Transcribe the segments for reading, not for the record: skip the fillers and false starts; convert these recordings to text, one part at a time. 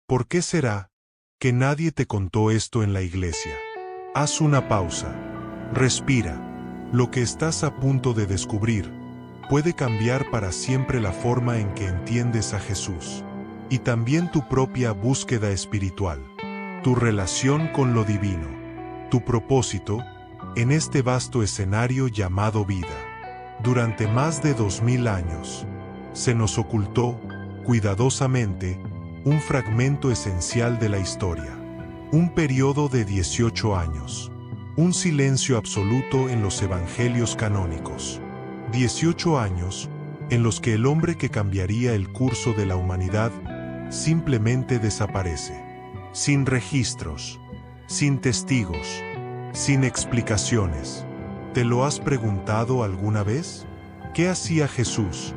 ¿Por qué será que nadie te contó esto en la iglesia? Haz una pausa. Respira. Lo que estás a punto de descubrir puede cambiar para siempre la forma en que entiendes a Jesús. Y también tu propia búsqueda espiritual. Tu relación con lo divino. Tu propósito en este vasto escenario llamado vida. Durante más de 2000 años, se nos ocultó, cuidadosamente, un fragmento esencial de la historia. Un periodo de 18 años. Un silencio absoluto en los evangelios canónicos. 18 años en los que el hombre que cambiaría el curso de la humanidad simplemente desaparece. Sin registros, sin testigos, sin explicaciones. ¿Te lo has preguntado alguna vez? ¿Qué hacía Jesús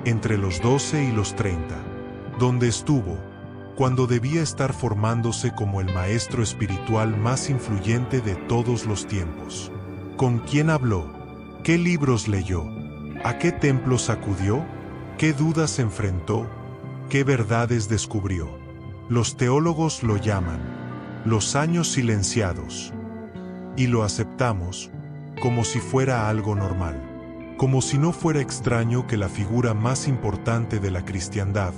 entre los 12 y los 30? ¿Dónde estuvo cuando debía estar formándose como el maestro espiritual más influyente de todos los tiempos? ¿Con quién habló? ¿Qué libros leyó? ¿A qué templos acudió? ¿Qué dudas enfrentó? ¿Qué verdades descubrió? Los teólogos lo llaman los años silenciados. Y lo aceptamos como si fuera algo normal. Como si no fuera extraño que la figura más importante de la cristiandad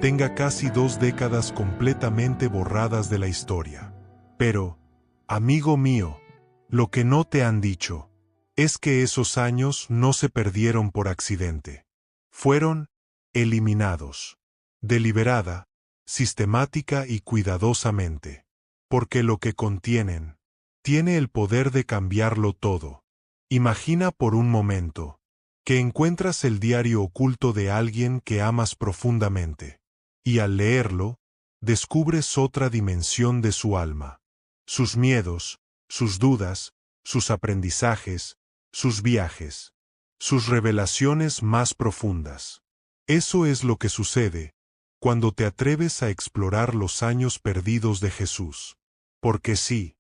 tenga casi 2 décadas completamente borradas de la historia. Pero, amigo mío, lo que no te han dicho es que esos años no se perdieron por accidente. Fueron eliminados, deliberada, sistemática y cuidadosamente, porque lo que contienen tiene el poder de cambiarlo todo. Imagina por un momento que encuentras el diario oculto de alguien que amas profundamente, y al leerlo, descubres otra dimensión de su alma. Sus miedos, sus dudas, sus aprendizajes, sus viajes, sus revelaciones más profundas. Eso es lo que sucede cuando te atreves a explorar los años perdidos de Jesús. Porque sí,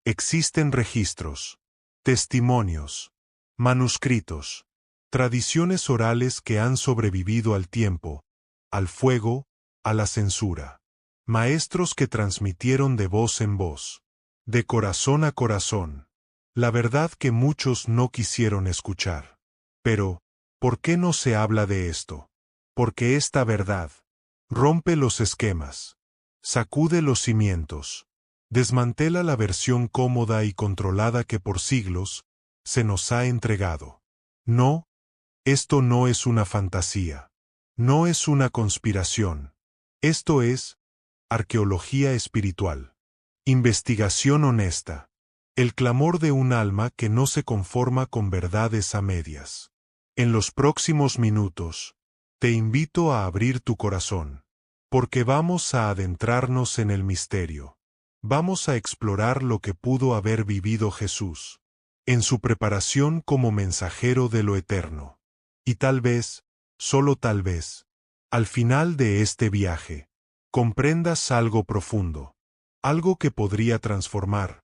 existen registros, testimonios, manuscritos, tradiciones orales que han sobrevivido al tiempo, al fuego, a la censura. Maestros que transmitieron de voz en voz, de corazón a corazón, la verdad que muchos no quisieron escuchar. Pero, ¿por qué no se habla de esto? Porque esta verdad rompe los esquemas, sacude los cimientos, desmantela la versión cómoda y controlada que por siglos se nos ha entregado. No, esto no es una fantasía, no es una conspiración. Esto es arqueología espiritual, investigación honesta, el clamor de un alma que no se conforma con verdades a medias. En los próximos minutos, te invito a abrir tu corazón, porque vamos a adentrarnos en el misterio. Vamos a explorar lo que pudo haber vivido Jesús, en su preparación como mensajero de lo eterno. Y tal vez, solo tal vez, al final de este viaje, comprendas algo profundo, algo que podría transformar,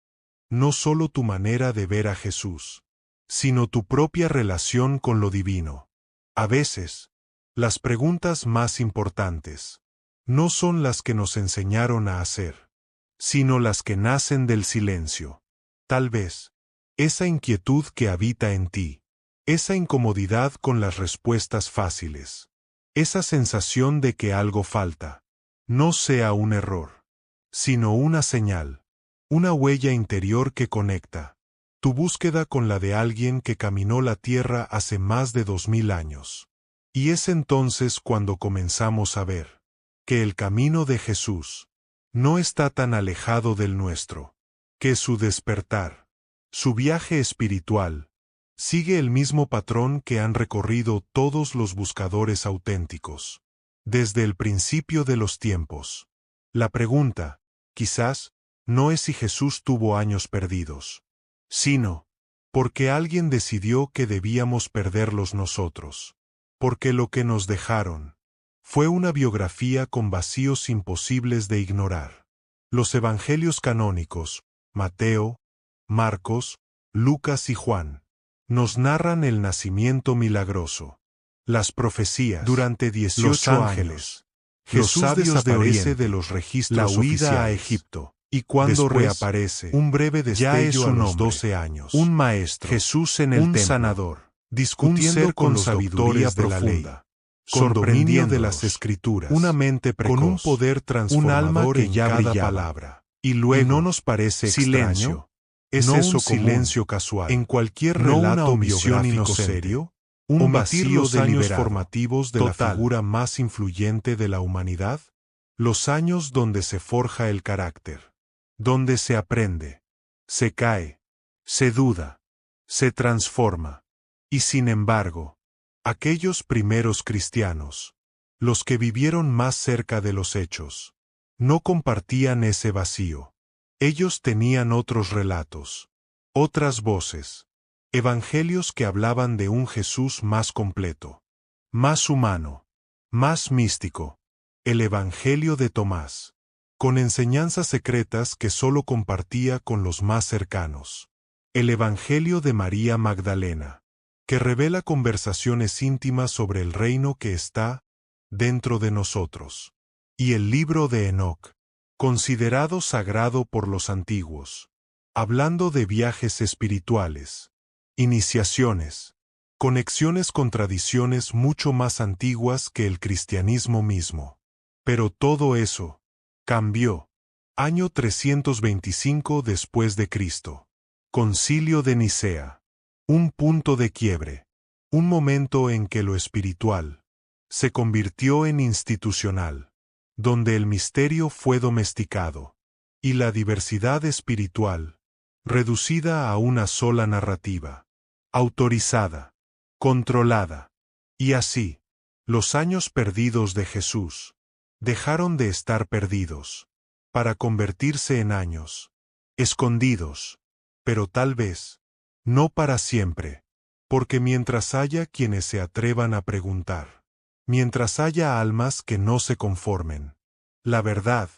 no solo tu manera de ver a Jesús, sino tu propia relación con lo divino. A veces, las preguntas más importantes no son las que nos enseñaron a hacer, sino las que nacen del silencio. Tal vez, esa inquietud que habita en ti, esa incomodidad con las respuestas fáciles, esa sensación de que algo falta, no sea un error, sino una señal, una huella interior que conecta tu búsqueda con la de alguien que caminó la tierra hace más de 2000 años. Y es entonces cuando comenzamos a ver que el camino de Jesús no está tan alejado del nuestro, que su despertar, su viaje espiritual, sigue el mismo patrón que han recorrido todos los buscadores auténticos, desde el principio de los tiempos. La pregunta, quizás, no es si Jesús tuvo años perdidos, sino, porque alguien decidió que debíamos perderlos nosotros. Porque lo que nos dejaron fue una biografía con vacíos imposibles de ignorar. Los evangelios canónicos, Mateo, Marcos, Lucas y Juan, nos narran el nacimiento milagroso, las profecías durante 18 los ángeles, años, Jesús desaparece de los registros la huida a oficiales. Egipto. Y cuando Después, reaparece, un breve destello ya es a un los hombre, 12 años. un maestro, Jesús en el un templo, sanador, discutiendo ser con con los doctores de la ley, profunda, con dominio de las sorprendiéndolos, escrituras, una mente precoz, con un poder transformador un alma que en ya cada brillaba. palabra. Y luego, ¿no nos parece silencio. extraño? ¿Es No eso un silencio común, casual? en cualquier ¿No una relato omisión biográfico inocente? serio? ¿Un Omitir vacío los años deliberado, formativos de total. la figura más influyente de la humanidad? Los años donde se forja el carácter, donde se aprende, se cae, se duda, se transforma. Y sin embargo, aquellos primeros cristianos, los que vivieron más cerca de los hechos, no compartían ese vacío. Ellos tenían otros relatos, otras voces, evangelios que hablaban de un Jesús más completo, más humano, más místico, el Evangelio de Tomás, con enseñanzas secretas que solo compartía con los más cercanos, el Evangelio de María Magdalena, que revela conversaciones íntimas sobre el reino que está dentro de nosotros, y el libro de Enoc, considerado sagrado por los antiguos, hablando de viajes espirituales, iniciaciones, conexiones con tradiciones mucho más antiguas que el cristianismo mismo. Pero todo eso cambió. Año 325 después de Cristo. Concilio de Nicea. Un punto de quiebre. Un momento en que lo espiritual se convirtió en institucional, donde el misterio fue domesticado, y la diversidad espiritual reducida a una sola narrativa, autorizada, controlada. Y así, los años perdidos de Jesús dejaron de estar perdidos, para convertirse en años escondidos, pero tal vez no para siempre, porque mientras haya quienes se atrevan a preguntar, mientras haya almas que no se conformen, la verdad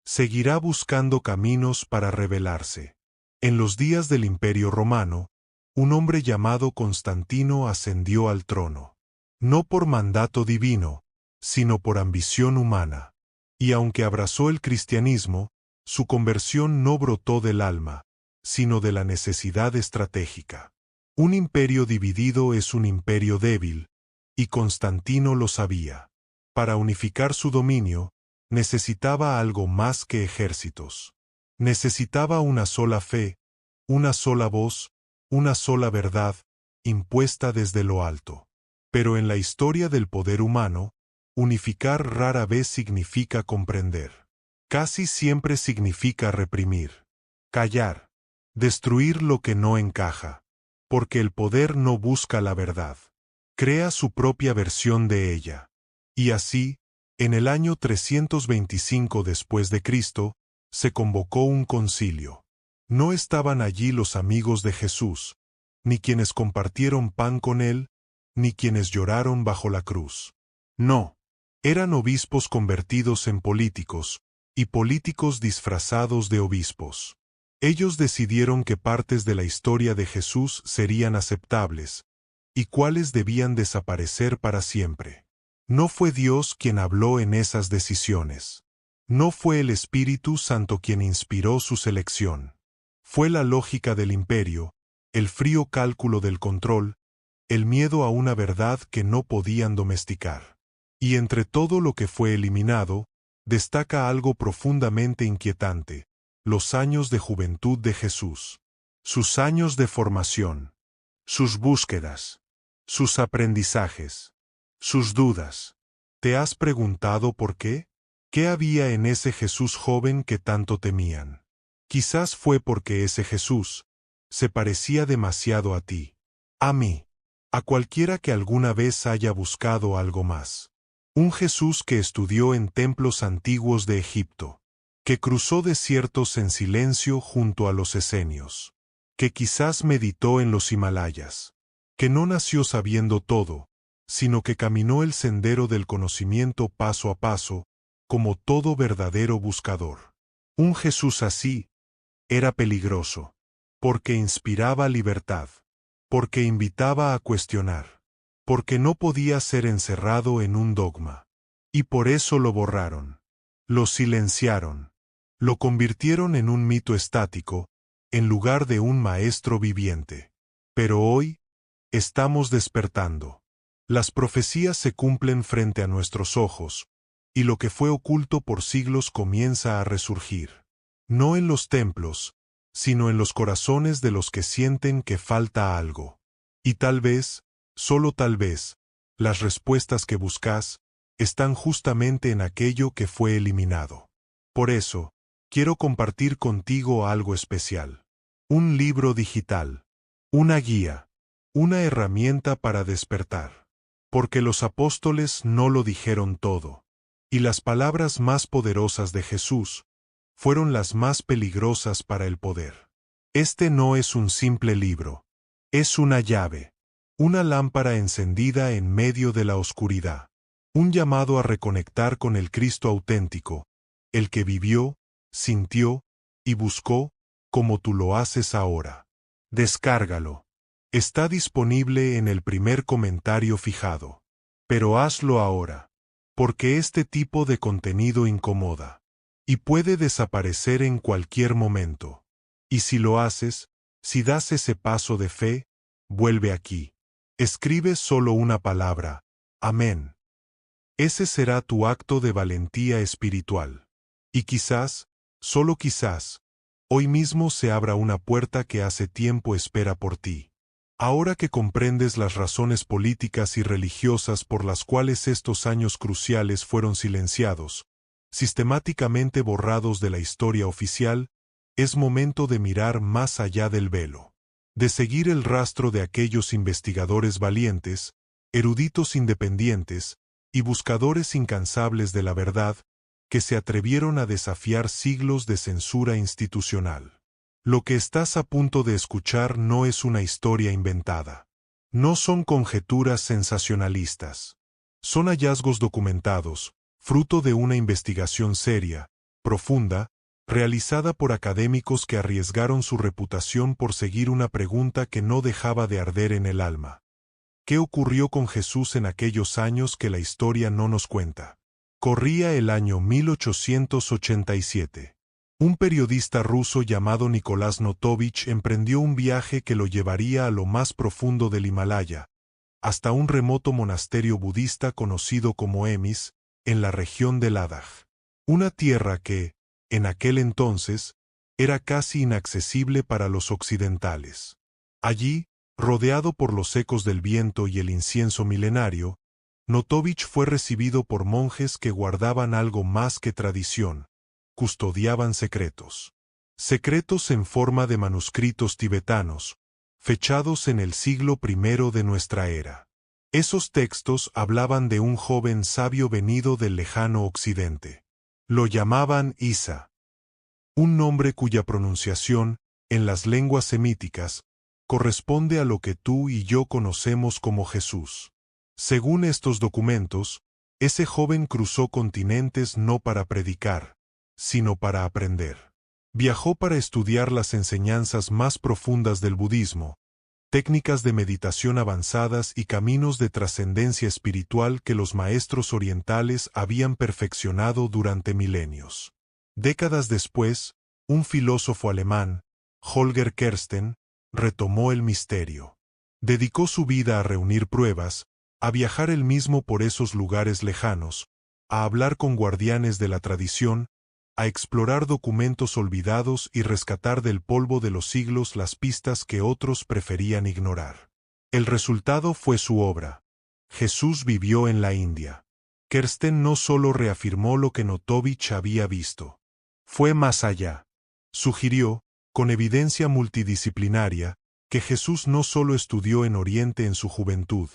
seguirá buscando caminos para revelarse. En los días del Imperio Romano, un hombre llamado Constantino ascendió al trono, no por mandato divino, sino por ambición humana. Y aunque abrazó el cristianismo, su conversión no brotó del alma, sino de la necesidad estratégica. Un imperio dividido es un imperio débil, y Constantino lo sabía. Para unificar su dominio, necesitaba algo más que ejércitos. Necesitaba una sola fe, una sola voz, una sola verdad, impuesta desde lo alto. Pero en la historia del poder humano, unificar rara vez significa comprender. Casi siempre significa reprimir, callar, destruir lo que no encaja, porque el poder no busca la verdad, crea su propia versión de ella. Y así, en el año 325 después de Cristo, se convocó un concilio. No estaban allí los amigos de Jesús, ni quienes compartieron pan con él, ni quienes lloraron bajo la cruz. No, eran obispos convertidos en políticos, y políticos disfrazados de obispos. Ellos decidieron qué partes de la historia de Jesús serían aceptables, y cuáles debían desaparecer para siempre. No fue Dios quien habló en esas decisiones. No fue el Espíritu Santo quien inspiró su selección. Fue la lógica del imperio, el frío cálculo del control, el miedo a una verdad que no podían domesticar. Y entre todo lo que fue eliminado, destaca algo profundamente inquietante: los años de juventud de Jesús, sus años de formación, sus búsquedas, sus aprendizajes, sus dudas. ¿Te has preguntado por qué? ¿Qué había en ese Jesús joven que tanto temían? Quizás fue porque ese Jesús se parecía demasiado a ti, a mí, a cualquiera que alguna vez haya buscado algo más. Un Jesús que estudió en templos antiguos de Egipto, que cruzó desiertos en silencio junto a los esenios, que quizás meditó en los Himalayas, que no nació sabiendo todo, sino que caminó el sendero del conocimiento paso a paso, como todo verdadero buscador. Un Jesús así era peligroso, porque inspiraba libertad, porque invitaba a cuestionar, porque no podía ser encerrado en un dogma. Y por eso lo borraron. Lo silenciaron. Lo convirtieron en un mito estático, en lugar de un maestro viviente. Pero hoy, estamos despertando. Las profecías se cumplen frente a nuestros ojos, y lo que fue oculto por siglos comienza a resurgir. No en los templos, sino en los corazones de los que sienten que falta algo. Y tal vez, solo tal vez, las respuestas que buscas están justamente en aquello que fue eliminado. Por eso, quiero compartir contigo algo especial. Un libro digital. Una guía. Una herramienta para despertar. Porque los apóstoles no lo dijeron todo. Y las palabras más poderosas de Jesús fueron las más peligrosas para el poder. Este no es un simple libro. Es una llave. Una lámpara encendida en medio de la oscuridad. Un llamado a reconectar con el Cristo auténtico, el que vivió, sintió y buscó, como tú lo haces ahora. Descárgalo. Está disponible en el primer comentario fijado. Pero hazlo ahora, porque este tipo de contenido incomoda. Y puede desaparecer en cualquier momento. Y si lo haces, si das ese paso de fe, vuelve aquí. Escribe solo una palabra. Amén. Ese será tu acto de valentía espiritual. Y quizás, solo quizás, hoy mismo se abra una puerta que hace tiempo espera por ti. Ahora que comprendes las razones políticas y religiosas por las cuales estos años cruciales fueron silenciados, sistemáticamente borrados de la historia oficial, es momento de mirar más allá del velo. De seguir el rastro de aquellos investigadores valientes, eruditos independientes y buscadores incansables de la verdad, que se atrevieron a desafiar siglos de censura institucional. Lo que estás a punto de escuchar no es una historia inventada. No son conjeturas sensacionalistas. Son hallazgos documentados, fruto de una investigación seria, profunda, realizada por académicos que arriesgaron su reputación por seguir una pregunta que no dejaba de arder en el alma. ¿Qué ocurrió con Jesús en aquellos años que la historia no nos cuenta? Corría el año 1887. Un periodista ruso llamado Nicolás Notovich emprendió un viaje que lo llevaría a lo más profundo del Himalaya, hasta un remoto monasterio budista conocido como Emis, en la región de Ladakh. Una tierra que, en aquel entonces, era casi inaccesible para los occidentales. Allí, rodeado por los ecos del viento y el incienso milenario, Notovich fue recibido por monjes que guardaban algo más que tradición. Custodiaban secretos. Secretos en forma de manuscritos tibetanos, fechados en el siglo I de nuestra era. Esos textos hablaban de un joven sabio venido del lejano occidente. Lo llamaban Isa. Un nombre cuya pronunciación, en las lenguas semíticas, corresponde a lo que tú y yo conocemos como Jesús. Según estos documentos, ese joven cruzó continentes no para predicar, sino para aprender. Viajó para estudiar las enseñanzas más profundas del budismo, técnicas de meditación avanzadas y caminos de trascendencia espiritual que los maestros orientales habían perfeccionado durante milenios. Décadas después, un filósofo alemán, Holger Kersten, retomó el misterio. Dedicó su vida a reunir pruebas, a viajar él mismo por esos lugares lejanos, a hablar con guardianes de la tradición, a explorar documentos olvidados y rescatar del polvo de los siglos las pistas que otros preferían ignorar. El resultado fue su obra. Jesús vivió en la India. Kersten no solo reafirmó lo que Notovich había visto. Fue más allá. Sugirió, con evidencia multidisciplinaria, que Jesús no solo estudió en Oriente en su juventud,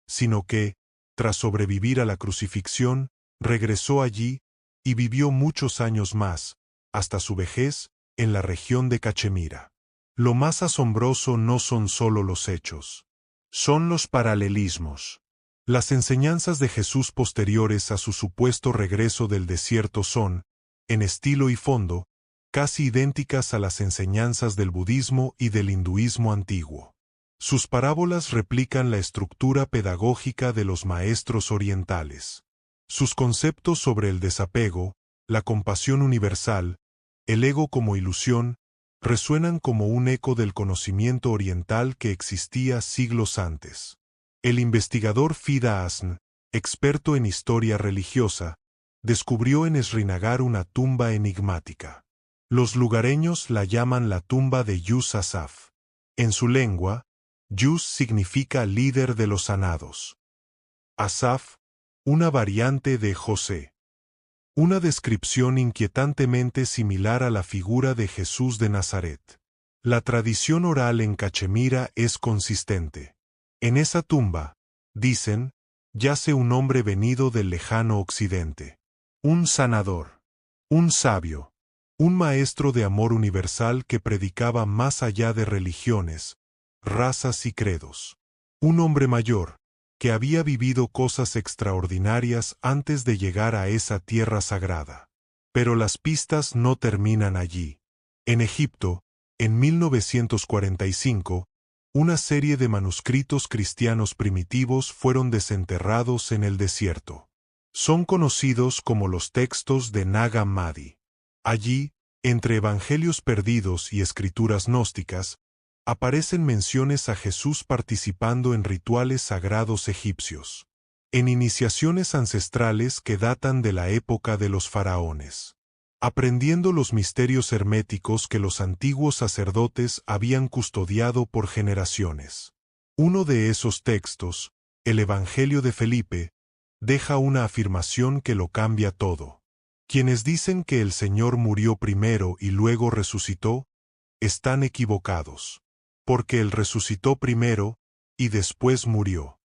sino que, tras sobrevivir a la crucifixión, regresó allí y vivió muchos años más, hasta su vejez, en la región de Cachemira. Lo más asombroso no son solo los hechos, son los paralelismos. Las enseñanzas de Jesús posteriores a su supuesto regreso del desierto son, en estilo y fondo, casi idénticas a las enseñanzas del budismo y del hinduismo antiguo. Sus parábolas replican la estructura pedagógica de los maestros orientales. Sus conceptos sobre el desapego, la compasión universal, el ego como ilusión, resuenan como un eco del conocimiento oriental que existía siglos antes. El investigador Fida Hasn, experto en historia religiosa, descubrió en Srinagar una tumba enigmática. Los lugareños la llaman la tumba de Yus Asaf. En su lengua, Yus significa líder de los sanados. Asaf, una variante de José. Una descripción inquietantemente similar a la figura de Jesús de Nazaret. La tradición oral en Cachemira es consistente. En esa tumba, dicen, yace un hombre venido del lejano occidente. Un sanador. Un sabio. Un maestro de amor universal que predicaba más allá de religiones, razas y credos. Un hombre mayor, que había vivido cosas extraordinarias antes de llegar a esa tierra sagrada. Pero las pistas no terminan allí. En Egipto, en 1945, una serie de manuscritos cristianos primitivos fueron desenterrados en el desierto. Son conocidos como los textos de Nag Hammadi. Allí, entre evangelios perdidos y escrituras gnósticas, aparecen menciones a Jesús participando en rituales sagrados egipcios, en iniciaciones ancestrales que datan de la época de los faraones, aprendiendo los misterios herméticos que los antiguos sacerdotes habían custodiado por generaciones. Uno de esos textos, el Evangelio de Felipe, deja una afirmación que lo cambia todo. Quienes dicen que el Señor murió primero y luego resucitó, están equivocados. Porque Él resucitó primero, y después murió.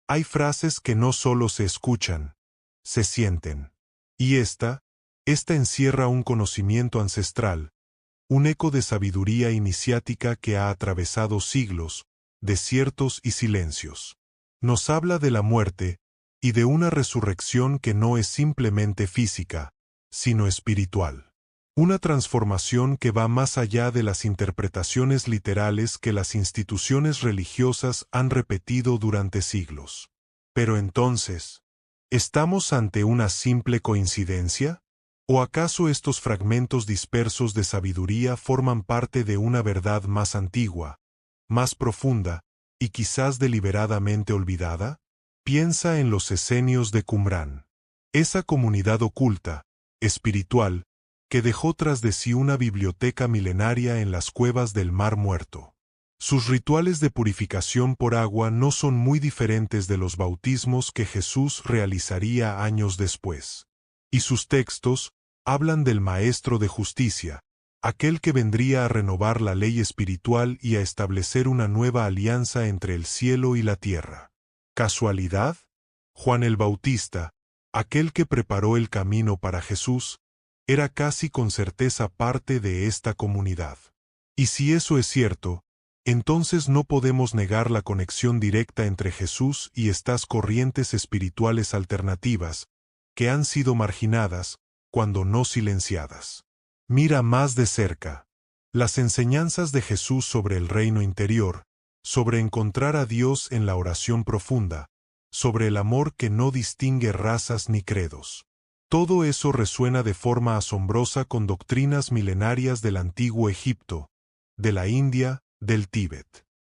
Hay frases que no solo se escuchan, se sienten. Y esta encierra un conocimiento ancestral, un eco de sabiduría iniciática que ha atravesado siglos, desiertos y silencios. Nos habla de la muerte, y de una resurrección que no es simplemente física, sino espiritual. Una transformación que va más allá de las interpretaciones literales que las instituciones religiosas han repetido durante siglos. Pero entonces, ¿estamos ante una simple coincidencia? ¿O acaso estos fragmentos dispersos de sabiduría forman parte de una verdad más antigua, más profunda, y quizás deliberadamente olvidada? Piensa en los esenios de Qumrán. Esa comunidad oculta, espiritual, que dejó tras de sí una biblioteca milenaria en las cuevas del Mar Muerto. Sus rituales de purificación por agua no son muy diferentes de los bautismos que Jesús realizaría años después. Y sus textos hablan del Maestro de Justicia, aquel que vendría a renovar la ley espiritual y a establecer una nueva alianza entre el cielo y la tierra. ¿Casualidad? Juan el Bautista, aquel que preparó el camino para Jesús, era casi con certeza parte de esta comunidad. Y si eso es cierto, entonces no podemos negar la conexión directa entre Jesús y estas corrientes espirituales alternativas, que han sido marginadas, cuando no silenciadas. Mira más de cerca. Las enseñanzas de Jesús sobre el reino interior, sobre encontrar a Dios en la oración profunda, sobre el amor que no distingue razas ni credos. Todo eso resuena de forma asombrosa con doctrinas milenarias del antiguo Egipto, de la India, del Tíbet.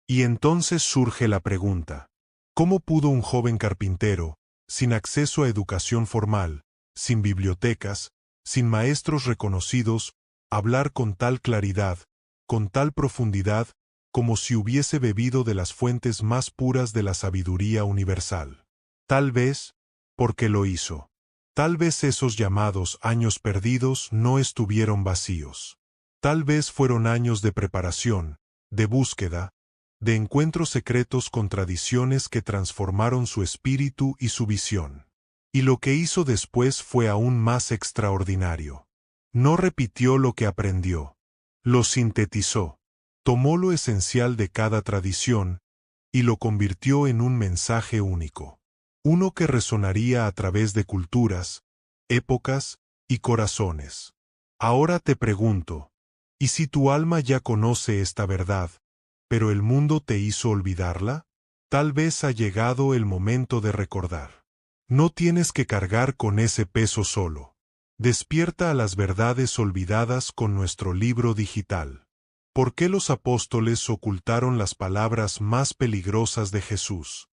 Y entonces surge la pregunta: ¿cómo pudo un joven carpintero, sin acceso a educación formal, sin bibliotecas, sin maestros reconocidos, hablar con tal claridad, con tal profundidad, como si hubiese bebido de las fuentes más puras de la sabiduría universal? Tal vez, porque lo hizo. Tal vez esos llamados años perdidos no estuvieron vacíos. Tal vez fueron años de preparación, de búsqueda, de encuentros secretos con tradiciones que transformaron su espíritu y su visión. Y lo que hizo después fue aún más extraordinario. No repitió lo que aprendió. Lo sintetizó. Tomó lo esencial de cada tradición y lo convirtió en un mensaje único. Uno que resonaría a través de culturas, épocas y corazones. Ahora te pregunto, ¿y si tu alma ya conoce esta verdad, pero el mundo te hizo olvidarla? Tal vez ha llegado el momento de recordar. No tienes que cargar con ese peso solo. Despierta a las verdades olvidadas con nuestro libro digital. ¿Por qué los apóstoles ocultaron las palabras más peligrosas de Jesús?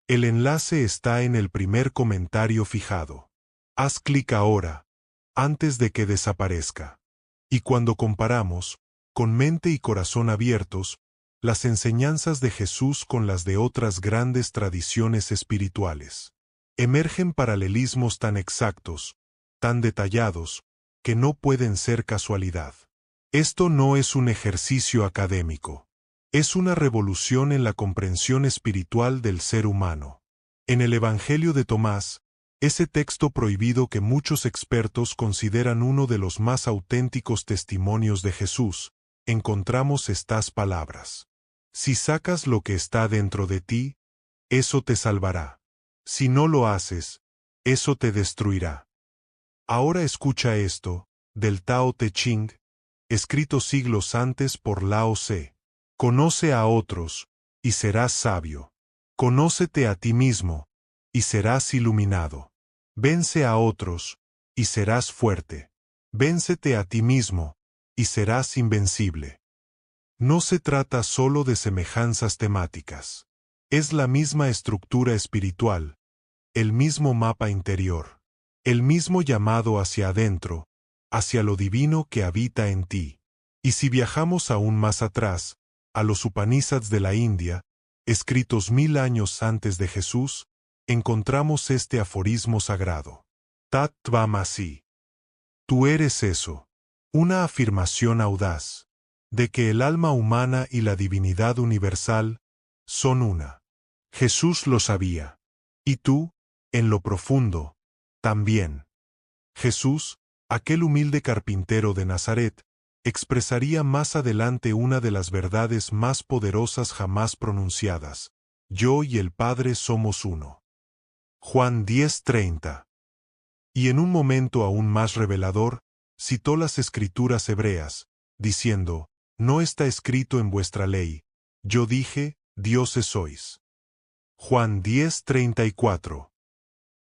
El enlace está en el primer comentario fijado. Haz clic ahora, antes de que desaparezca. Y cuando comparamos, con mente y corazón abiertos, las enseñanzas de Jesús con las de otras grandes tradiciones espirituales, emergen paralelismos tan exactos, tan detallados, que no pueden ser casualidad. Esto no es un ejercicio académico. Es una revolución en la comprensión espiritual del ser humano. En el Evangelio de Tomás, ese texto prohibido que muchos expertos consideran uno de los más auténticos testimonios de Jesús, encontramos estas palabras. Si sacas lo que está dentro de ti, eso te salvará. Si no lo haces, eso te destruirá. Ahora escucha esto, del Tao Te Ching, escrito siglos antes por Lao Tse. Conoce a otros, y serás sabio. Conócete a ti mismo, y serás iluminado. Vence a otros, y serás fuerte. Véncete a ti mismo, y serás invencible. No se trata solo de semejanzas temáticas. Es la misma estructura espiritual, el mismo mapa interior, el mismo llamado hacia adentro, hacia lo divino que habita en ti. Y si viajamos aún más atrás, a los Upanishads de la India, escritos 1000 años antes de Jesús, encontramos este aforismo sagrado. Tat Tvamasi. Tú eres eso. Una afirmación audaz, de que el alma humana y la divinidad universal son una. Jesús lo sabía. Y tú, en lo profundo, también. Jesús, aquel humilde carpintero de Nazaret, expresaría más adelante una de las verdades más poderosas jamás pronunciadas. Yo y el Padre somos uno. Juan 10:30. Y en un momento aún más revelador, citó las escrituras hebreas, diciendo, no está escrito en vuestra ley, yo dije, dioses sois. Juan 10:34.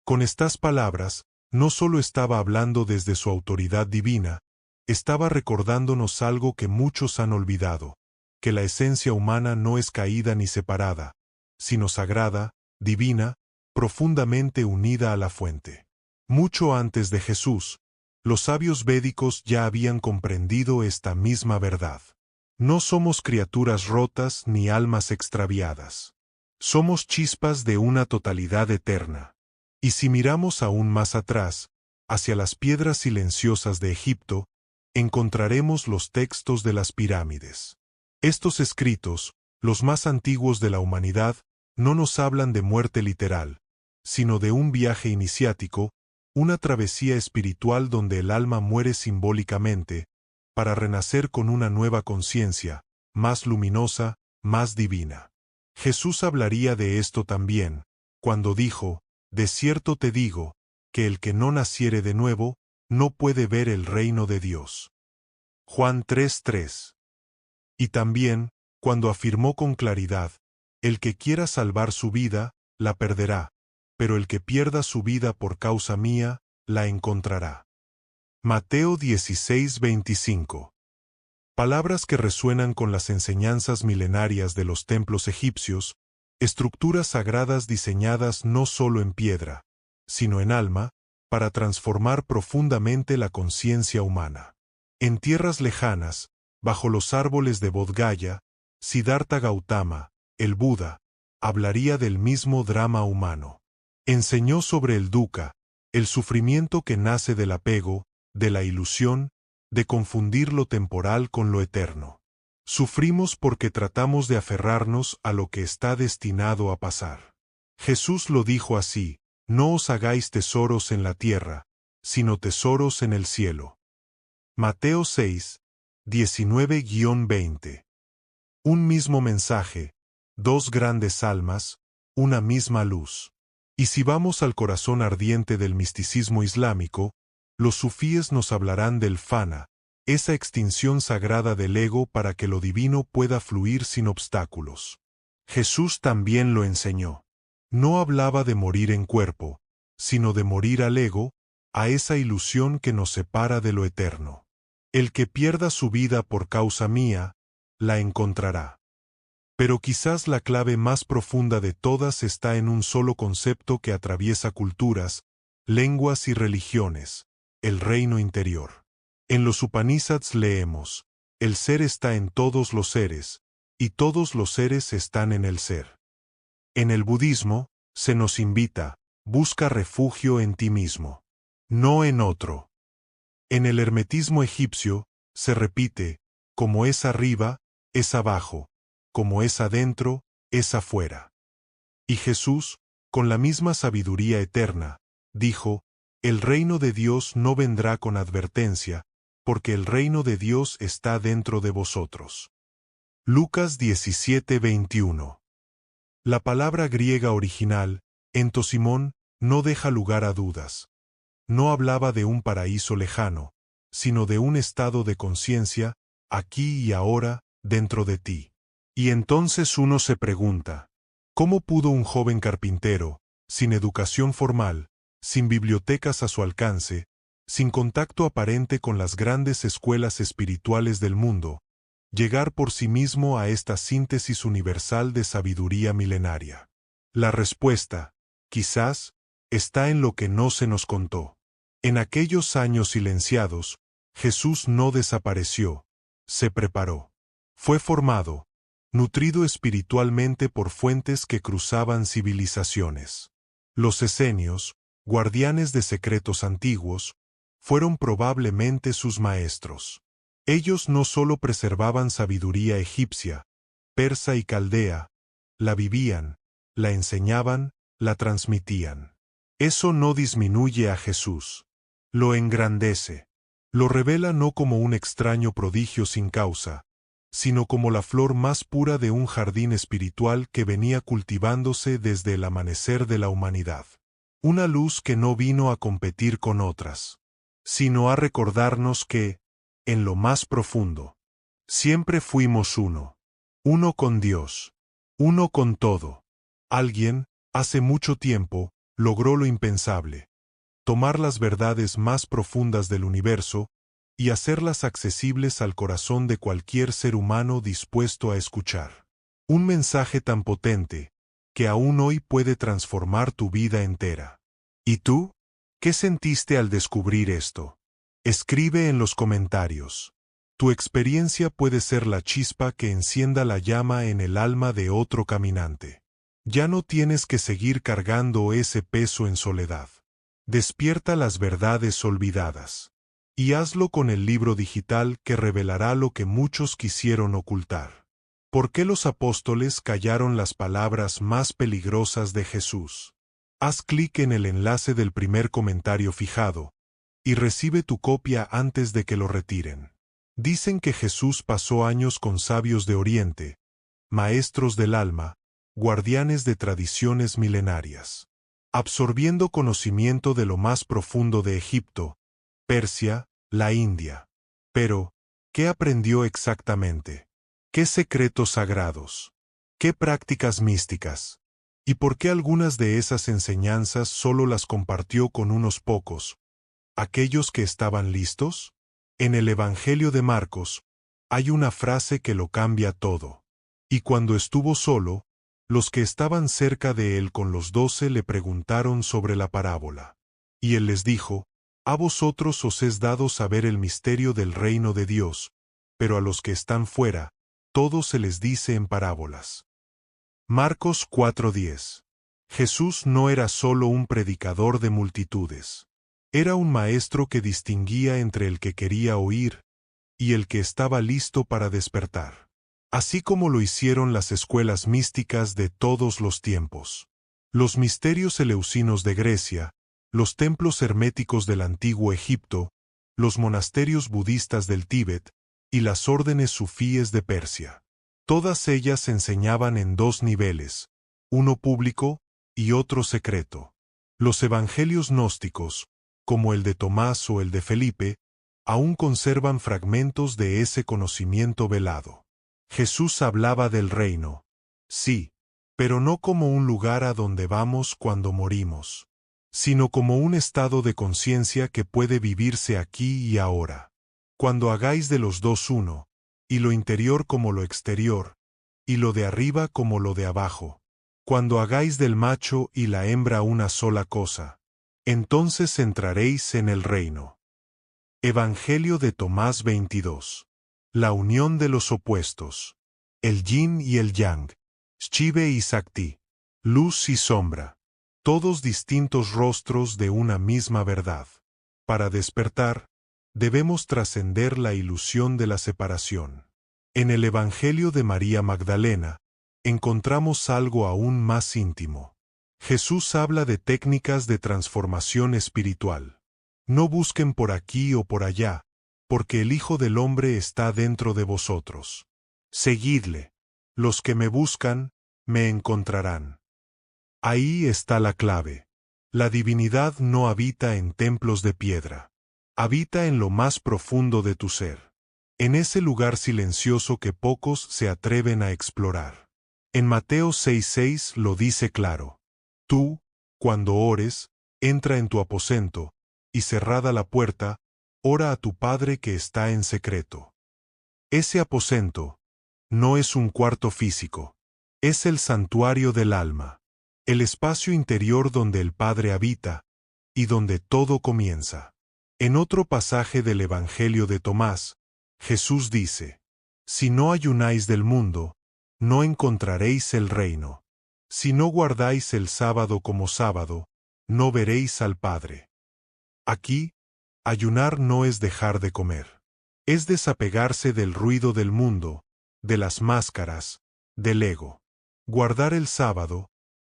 Con estas palabras, no solo estaba hablando desde su autoridad divina, estaba recordándonos algo que muchos han olvidado, que la esencia humana no es caída ni separada, sino sagrada, divina, profundamente unida a la fuente. Mucho antes de Jesús, los sabios védicos ya habían comprendido esta misma verdad. No somos criaturas rotas ni almas extraviadas. Somos chispas de una totalidad eterna. Y si miramos aún más atrás, hacia las piedras silenciosas de Egipto, encontraremos los textos de las pirámides. Estos escritos, los más antiguos de la humanidad, no nos hablan de muerte literal, sino de un viaje iniciático, una travesía espiritual donde el alma muere simbólicamente, para renacer con una nueva conciencia, más luminosa, más divina. Jesús hablaría de esto también, cuando dijo, de cierto te digo, que el que no naciere de nuevo, no puede ver el reino de Dios. Juan 3:3. Y también, cuando afirmó con claridad, el que quiera salvar su vida, la perderá, pero el que pierda su vida por causa mía, la encontrará. Mateo 16:25. Palabras que resuenan con las enseñanzas milenarias de los templos egipcios, estructuras sagradas diseñadas no solo en piedra, sino en alma, para transformar profundamente la conciencia humana. En tierras lejanas, bajo los árboles de Bodh Gaya, Siddhartha Gautama, el Buda, hablaría del mismo drama humano. Enseñó sobre el dukkha, el sufrimiento que nace del apego, de la ilusión, de confundir lo temporal con lo eterno. Sufrimos porque tratamos de aferrarnos a lo que está destinado a pasar. Jesús lo dijo así, no os hagáis tesoros en la tierra, sino tesoros en el cielo. Mateo 6, 19-20. Un mismo mensaje, dos grandes almas, una misma luz. Y si vamos al corazón ardiente del misticismo islámico, los sufíes nos hablarán del fana, esa extinción sagrada del ego para que lo divino pueda fluir sin obstáculos. Jesús también lo enseñó. No hablaba de morir en cuerpo, sino de morir al ego, a esa ilusión que nos separa de lo eterno. El que pierda su vida por causa mía, la encontrará. Pero quizás la clave más profunda de todas está en un solo concepto que atraviesa culturas, lenguas y religiones: el reino interior. En los Upanishads leemos: el ser está en todos los seres, y todos los seres están en el ser. En el budismo, se nos invita: busca refugio en ti mismo, no en otro. En el hermetismo egipcio, se repite: como es arriba, es abajo, como es adentro, es afuera. Y Jesús, con la misma sabiduría eterna, dijo: el reino de Dios no vendrá con advertencia, porque el reino de Dios está dentro de vosotros. Lucas 17:21. La palabra griega original, entosimón, no deja lugar a dudas. No hablaba de un paraíso lejano, sino de un estado de conciencia, aquí y ahora, dentro de ti. Y entonces uno se pregunta: ¿cómo pudo un joven carpintero, sin educación formal, sin bibliotecas a su alcance, sin contacto aparente con las grandes escuelas espirituales del mundo, llegar por sí mismo a esta síntesis universal de sabiduría milenaria? La respuesta, quizás, está en lo que no se nos contó. En aquellos años silenciados, Jesús no desapareció, se preparó. Fue formado, nutrido espiritualmente por fuentes que cruzaban civilizaciones. Los esenios, guardianes de secretos antiguos, fueron probablemente sus maestros. Ellos no solo preservaban sabiduría egipcia, persa y caldea, la vivían, la enseñaban, la transmitían. Eso no disminuye a Jesús. Lo engrandece. Lo revela no como un extraño prodigio sin causa, sino como la flor más pura de un jardín espiritual que venía cultivándose desde el amanecer de la humanidad. Una luz que no vino a competir con otras, sino a recordarnos que, en lo más profundo, siempre fuimos uno. Uno con Dios. Uno con todo. Alguien, hace mucho tiempo, logró lo impensable: tomar las verdades más profundas del universo y hacerlas accesibles al corazón de cualquier ser humano dispuesto a escuchar. Un mensaje tan potente, que aún hoy puede transformar tu vida entera. ¿Y tú? ¿Qué sentiste al descubrir esto? Escribe en los comentarios. Tu experiencia puede ser la chispa que encienda la llama en el alma de otro caminante. Ya no tienes que seguir cargando ese peso en soledad. Despierta las verdades olvidadas. Y hazlo con el libro digital que revelará lo que muchos quisieron ocultar. ¿Por qué los apóstoles callaron las palabras más peligrosas de Jesús? Haz clic en el enlace del primer comentario fijado, y recibe tu copia antes de que lo retiren. Dicen que Jesús pasó años con sabios de Oriente, maestros del alma, guardianes de tradiciones milenarias, absorbiendo conocimiento de lo más profundo de Egipto, Persia, la India. Pero, ¿qué aprendió exactamente? ¿Qué secretos sagrados? ¿Qué prácticas místicas? ¿Y por qué algunas de esas enseñanzas solo las compartió con unos pocos, aquellos que estaban listos? En el Evangelio de Marcos, hay una frase que lo cambia todo. Y cuando estuvo solo, los que estaban cerca de él con los 12 le preguntaron sobre la parábola. Y él les dijo: a vosotros os es dado saber el misterio del reino de Dios, pero a los que están fuera, todo se les dice en parábolas. Marcos 4:10. Jesús no era solo un predicador de multitudes. Era un maestro que distinguía entre el que quería oír y el que estaba listo para despertar. Así como lo hicieron las escuelas místicas de todos los tiempos. Los misterios eleusinos de Grecia, los templos herméticos del antiguo Egipto, los monasterios budistas del Tíbet y las órdenes sufíes de Persia. Todas ellas enseñaban en dos niveles, uno público y otro secreto. Los evangelios gnósticos, como el de Tomás o el de Felipe, aún conservan fragmentos de ese conocimiento velado. Jesús hablaba del reino, sí, pero no como un lugar a donde vamos cuando morimos. sino como un estado de conciencia que puede vivirse aquí y ahora. Cuando hagáis de los dos uno, y lo interior como lo exterior, y lo de arriba como lo de abajo, cuando hagáis del macho y la hembra una sola cosa, entonces entraréis en el reino. Evangelio de Tomás 22. La unión de los opuestos. El yin y el yang. Shiva y Sakti. Luz y sombra. Todos distintos rostros de una misma verdad. Para despertar, debemos trascender la ilusión de la separación. En el Evangelio de María Magdalena, encontramos algo aún más íntimo. Jesús habla de técnicas de transformación espiritual. No busquen por aquí o por allá, porque el Hijo del Hombre está dentro de vosotros. Seguidle. Los que me buscan, me encontrarán. Ahí está la clave. La divinidad no habita en templos de piedra. Habita en lo más profundo de tu ser. En ese lugar silencioso que pocos se atreven a explorar. En Mateo 6:6 lo dice claro. Tú, cuando ores, entra en tu aposento, y cerrada la puerta, ora a tu Padre que está en secreto. Ese aposento no es un cuarto físico, es el santuario del alma, el espacio interior donde el Padre habita, y donde todo comienza. En otro pasaje del Evangelio de Tomás, Jesús dice, si no ayunáis del mundo, no encontraréis el reino. Si no guardáis el sábado como sábado, no veréis al Padre. Aquí, ayunar no es dejar de comer. Es desapegarse del ruido del mundo, de las máscaras, del ego. Guardar el sábado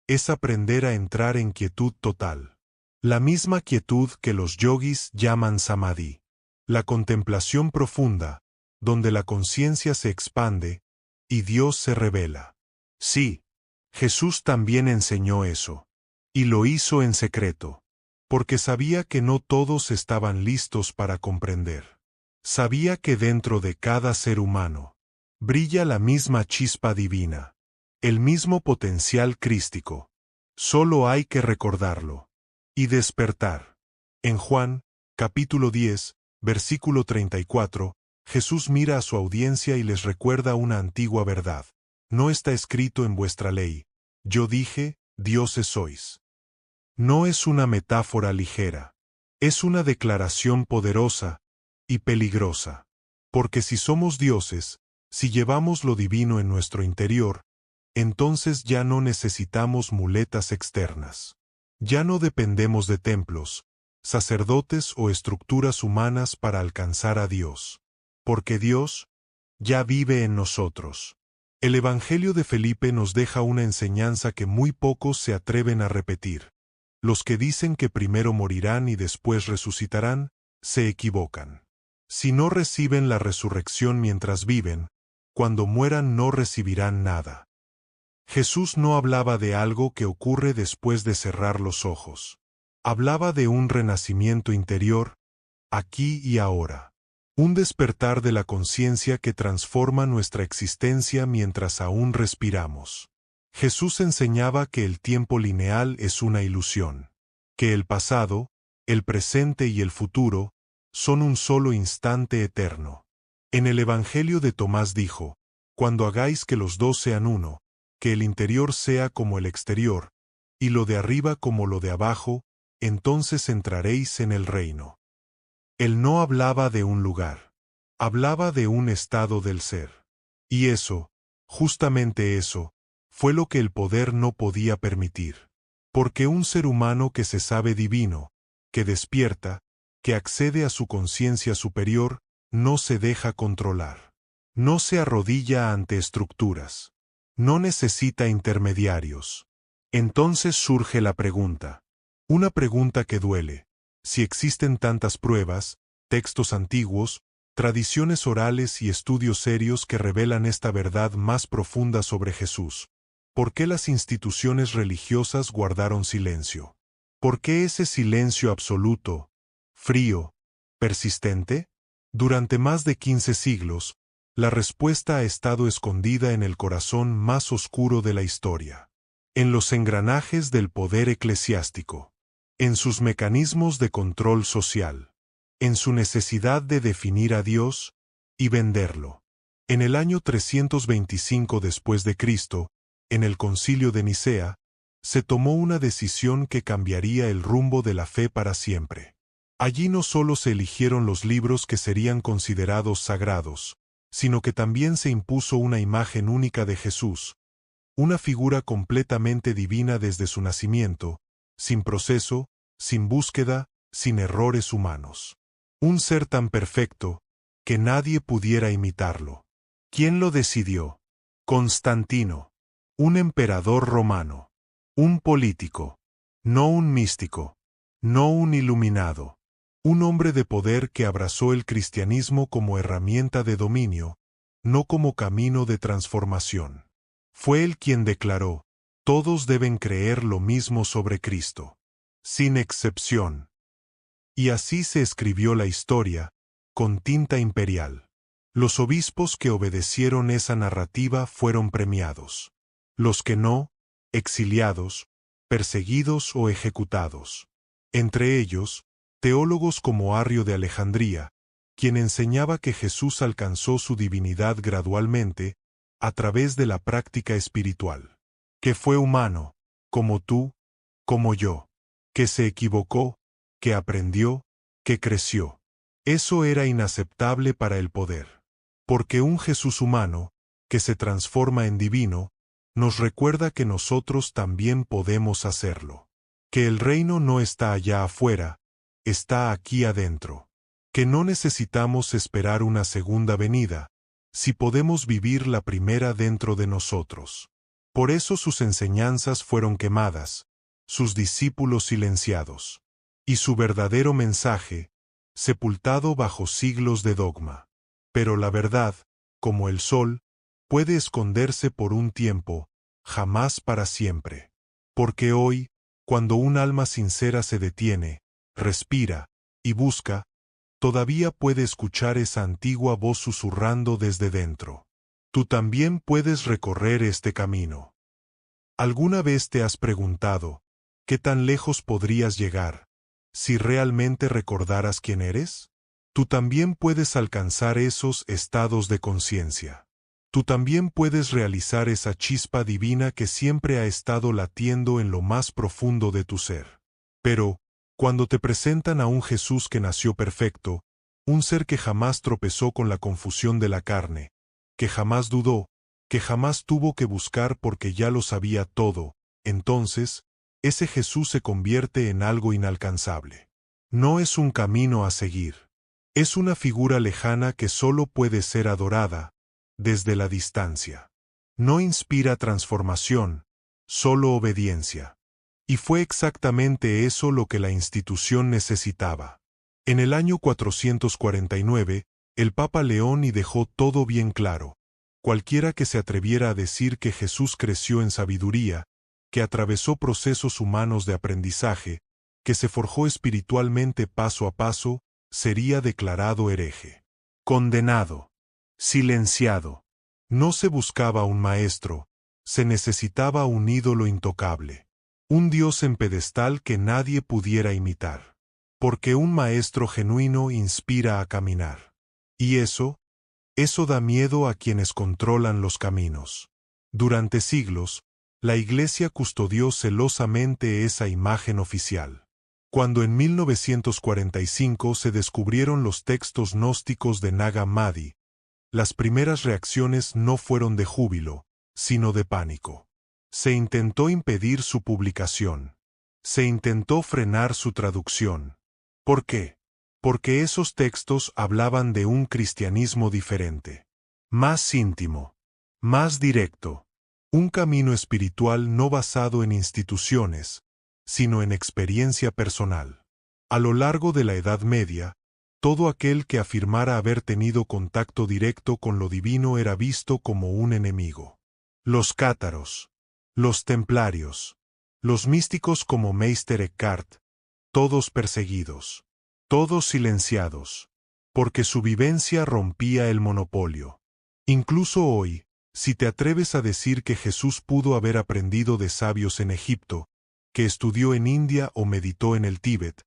es aprender a entrar en quietud total. La misma quietud que los yogis llaman samadhi. La contemplación profunda, donde la conciencia se expande y Dios se revela. Sí, Jesús también enseñó eso. Y lo hizo en secreto. Porque sabía que no todos estaban listos para comprender. Sabía que dentro de cada ser humano brilla la misma chispa divina, el mismo potencial crístico. Solo hay que recordarlo y despertar. En Juan, capítulo 10, versículo 34, Jesús mira a su audiencia y les recuerda una antigua verdad. No está escrito en vuestra ley. Yo dije, dioses sois. No es una metáfora ligera, es una declaración poderosa y peligrosa, porque si somos dioses, si llevamos lo divino en nuestro interior, entonces ya no necesitamos muletas externas. Ya no dependemos de templos, sacerdotes o estructuras humanas para alcanzar a Dios, porque Dios ya vive en nosotros. El Evangelio de Felipe nos deja una enseñanza que muy pocos se atreven a repetir. Los que dicen que primero morirán y después resucitarán, se equivocan. Si no reciben la resurrección mientras viven, cuando mueran no recibirán nada. Jesús no hablaba de algo que ocurre después de cerrar los ojos. Hablaba de un renacimiento interior, aquí y ahora. Un despertar de la conciencia que transforma nuestra existencia mientras aún respiramos. Jesús enseñaba que el tiempo lineal es una ilusión, que el pasado, el presente y el futuro son un solo instante eterno. En el Evangelio de Tomás dijo, cuando hagáis que los dos sean uno, que el interior sea como el exterior, y lo de arriba como lo de abajo, entonces entraréis en el reino. Él no hablaba de un lugar, hablaba de un estado del ser. Y eso, justamente eso, fue lo que el poder no podía permitir. Porque un ser humano que se sabe divino, que despierta, que accede a su conciencia superior, no se deja controlar. No se arrodilla ante estructuras. No necesita intermediarios. Entonces surge la pregunta. Una pregunta que duele. Si existen tantas pruebas, textos antiguos, tradiciones orales y estudios serios que revelan esta verdad más profunda sobre Jesús, ¿por qué las instituciones religiosas guardaron silencio? ¿Por qué ese silencio absoluto, frío, persistente? Durante más de 15 siglos, la respuesta ha estado escondida en el corazón más oscuro de la historia, en los engranajes del poder eclesiástico. en sus mecanismos de control social, en su necesidad de definir a Dios y venderlo. En el año 325 después de Cristo, en el Concilio de Nicea, se tomó una decisión que cambiaría el rumbo de la fe para siempre. Allí no solo se eligieron los libros que serían considerados sagrados, sino que también se impuso una imagen única de Jesús, una figura completamente divina desde su nacimiento, sin proceso, sin búsqueda, sin errores humanos. Un ser tan perfecto, que nadie pudiera imitarlo. ¿Quién lo decidió? Constantino, un emperador romano, un político, no un místico, no un iluminado, un hombre de poder que abrazó el cristianismo como herramienta de dominio, no como camino de transformación. Fue él quien declaró: todos deben creer lo mismo sobre Cristo, sin excepción. Y así se escribió la historia, con tinta imperial. Los obispos que obedecieron esa narrativa fueron premiados. Los que no, exiliados, perseguidos o ejecutados. Entre ellos, teólogos como Arrio de Alejandría, quien enseñaba que Jesús alcanzó su divinidad gradualmente, a través de la práctica espiritual. Que fue humano, como tú, como yo. Que se equivocó, que aprendió, que creció. Eso era inaceptable para el poder. Porque un Jesús humano, que se transforma en divino, nos recuerda que nosotros también podemos hacerlo. Que el reino no está allá afuera, está aquí adentro. Que no necesitamos esperar una segunda venida, si podemos vivir la primera dentro de nosotros. Por eso sus enseñanzas fueron quemadas, sus discípulos silenciados, y su verdadero mensaje, sepultado bajo siglos de dogma. Pero la verdad, como el sol, puede esconderse por un tiempo, jamás para siempre. Porque hoy, cuando un alma sincera se detiene, respira y busca, todavía puede escuchar esa antigua voz susurrando desde dentro. Tú también puedes recorrer este camino. ¿Alguna vez te has preguntado, qué tan lejos podrías llegar, si realmente recordaras quién eres? Tú también puedes alcanzar esos estados de conciencia. Tú también puedes realizar esa chispa divina que siempre ha estado latiendo en lo más profundo de tu ser. Pero, cuando te presentan a un Jesús que nació perfecto, un ser que jamás tropezó con la confusión de la carne, que jamás dudó, que jamás tuvo que buscar porque ya lo sabía todo, entonces, ese Jesús se convierte en algo inalcanzable. No es un camino a seguir. Es una figura lejana que solo puede ser adorada, desde la distancia. No inspira transformación, solo obediencia. Y fue exactamente eso lo que la institución necesitaba. En el año 449, el Papa León y dejó todo bien claro. Cualquiera que se atreviera a decir que Jesús creció en sabiduría, que atravesó procesos humanos de aprendizaje, que se forjó espiritualmente paso a paso, sería declarado hereje. Condenado. Silenciado. No se buscaba un maestro, se necesitaba un ídolo intocable. Un Dios en pedestal que nadie pudiera imitar. Porque un maestro genuino inspira a caminar. Y eso da miedo a quienes controlan los caminos. Durante siglos, la Iglesia custodió celosamente esa imagen oficial. Cuando en 1945 se descubrieron los textos gnósticos de Nag Hammadi, las primeras reacciones no fueron de júbilo, sino de pánico. Se intentó impedir su publicación. Se intentó frenar su traducción. ¿Por qué? Porque esos textos hablaban de un cristianismo diferente. Más íntimo. Más directo. Un camino espiritual no basado en instituciones, sino en experiencia personal. A lo largo de la Edad Media, todo aquel que afirmara haber tenido contacto directo con lo divino era visto como un enemigo. Los cátaros, los templarios, los místicos como Meister Eckhart, todos perseguidos, todos silenciados, porque su vivencia rompía el monopolio. Incluso hoy, si te atreves a decir que Jesús pudo haber aprendido de sabios en Egipto, que estudió en India o meditó en el Tíbet,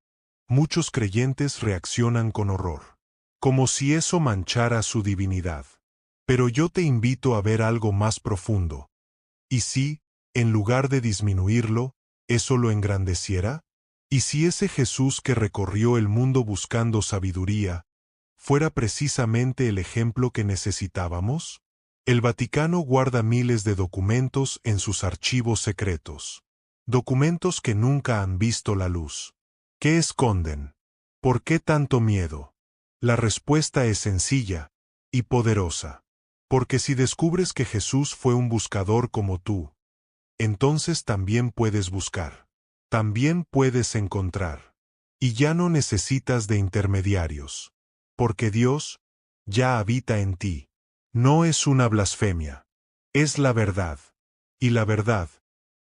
muchos creyentes reaccionan con horror, como si eso manchara su divinidad. Pero yo te invito a ver algo más profundo. ¿Y si, en lugar de disminuirlo, eso lo engrandeciera? ¿Y si ese Jesús que recorrió el mundo buscando sabiduría, fuera precisamente el ejemplo que necesitábamos? El Vaticano guarda miles de documentos en sus archivos secretos. Documentos que nunca han visto la luz. ¿Qué esconden? ¿Por qué tanto miedo? La respuesta es sencilla y poderosa. Porque si descubres que Jesús fue un buscador como tú, entonces también puedes buscar. También puedes encontrar. Y ya no necesitas de intermediarios. Porque Dios ya habita en ti. No es una blasfemia. Es la verdad. Y la verdad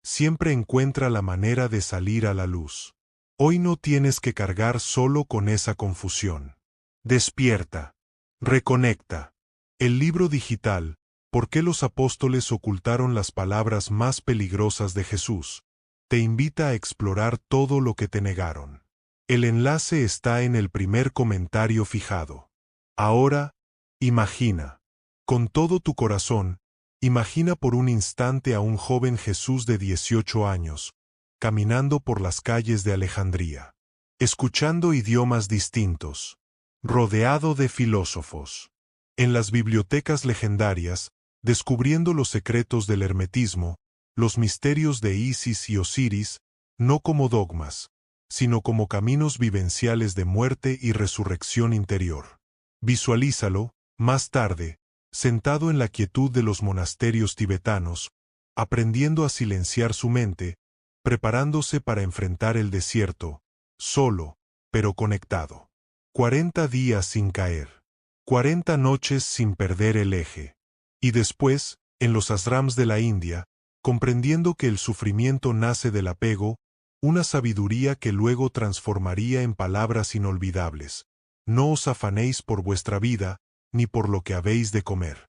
siempre encuentra la manera de salir a la luz. Hoy no tienes que cargar solo con esa confusión. Despierta. Reconecta. El libro digital, ¿Por qué los apóstoles ocultaron las palabras más peligrosas de Jesús?, te invita a explorar todo lo que te negaron. El enlace está en el primer comentario fijado. Ahora, imagina. Con todo tu corazón, imagina por un instante a un joven Jesús de 18 años, caminando por las calles de Alejandría, escuchando idiomas distintos, rodeado de filósofos. En las bibliotecas legendarias, descubriendo los secretos del hermetismo, los misterios de Isis y Osiris, no como dogmas, sino como caminos vivenciales de muerte y resurrección interior. Visualízalo, más tarde, sentado en la quietud de los monasterios tibetanos, aprendiendo a silenciar su mente, preparándose para enfrentar el desierto, solo, pero conectado. 40 días sin caer. 40 noches sin perder el eje. Y después, en los asrams de la India, comprendiendo que el sufrimiento nace del apego, una sabiduría que luego transformaría en palabras inolvidables. No os afanéis por vuestra vida, ni por lo que habéis de comer.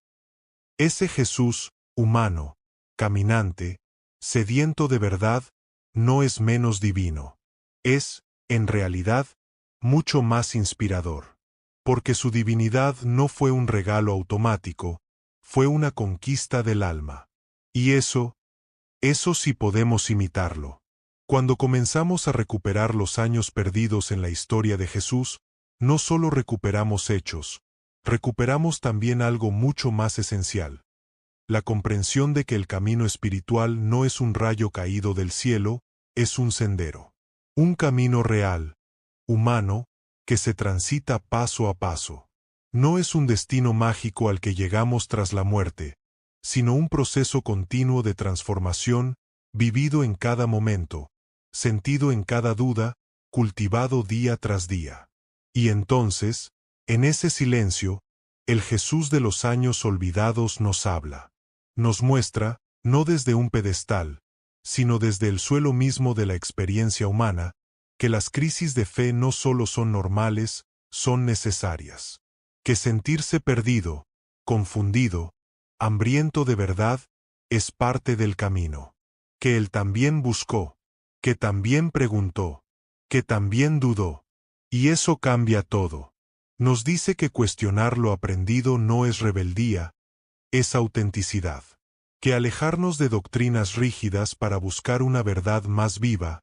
Ese Jesús, humano, caminante, sediento de verdad, no es menos divino. Es, en realidad, mucho más inspirador. Porque su divinidad no fue un regalo automático, fue una conquista del alma. Y eso sí podemos imitarlo. Cuando comenzamos a recuperar los años perdidos en la historia de Jesús, no solo recuperamos hechos, recuperamos también algo mucho más esencial. La comprensión de que el camino espiritual no es un rayo caído del cielo, es un sendero. Un camino real, humano, que se transita paso a paso. No es un destino mágico al que llegamos tras la muerte, sino un proceso continuo de transformación, vivido en cada momento, sentido en cada duda, cultivado día tras día. Y entonces, en ese silencio, el Jesús de los años olvidados nos habla. Nos muestra, no desde un pedestal, sino desde el suelo mismo de la experiencia humana, que las crisis de fe no solo son normales, son necesarias. Que sentirse perdido, confundido, hambriento de verdad, es parte del camino. Que él también buscó, que también preguntó, que también dudó. Y eso cambia todo. Nos dice que cuestionar lo aprendido no es rebeldía, es autenticidad. Que alejarnos de doctrinas rígidas para buscar una verdad más viva,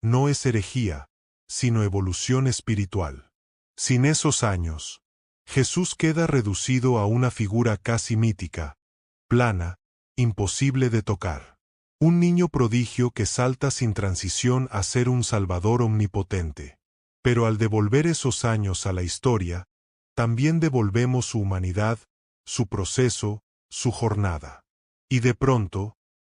no es herejía, sino evolución espiritual. Sin esos años, Jesús queda reducido a una figura casi mítica, plana, imposible de tocar. Un niño prodigio que salta sin transición a ser un Salvador omnipotente. Pero al devolver esos años a la historia, también devolvemos su humanidad, su proceso, su jornada. Y de pronto,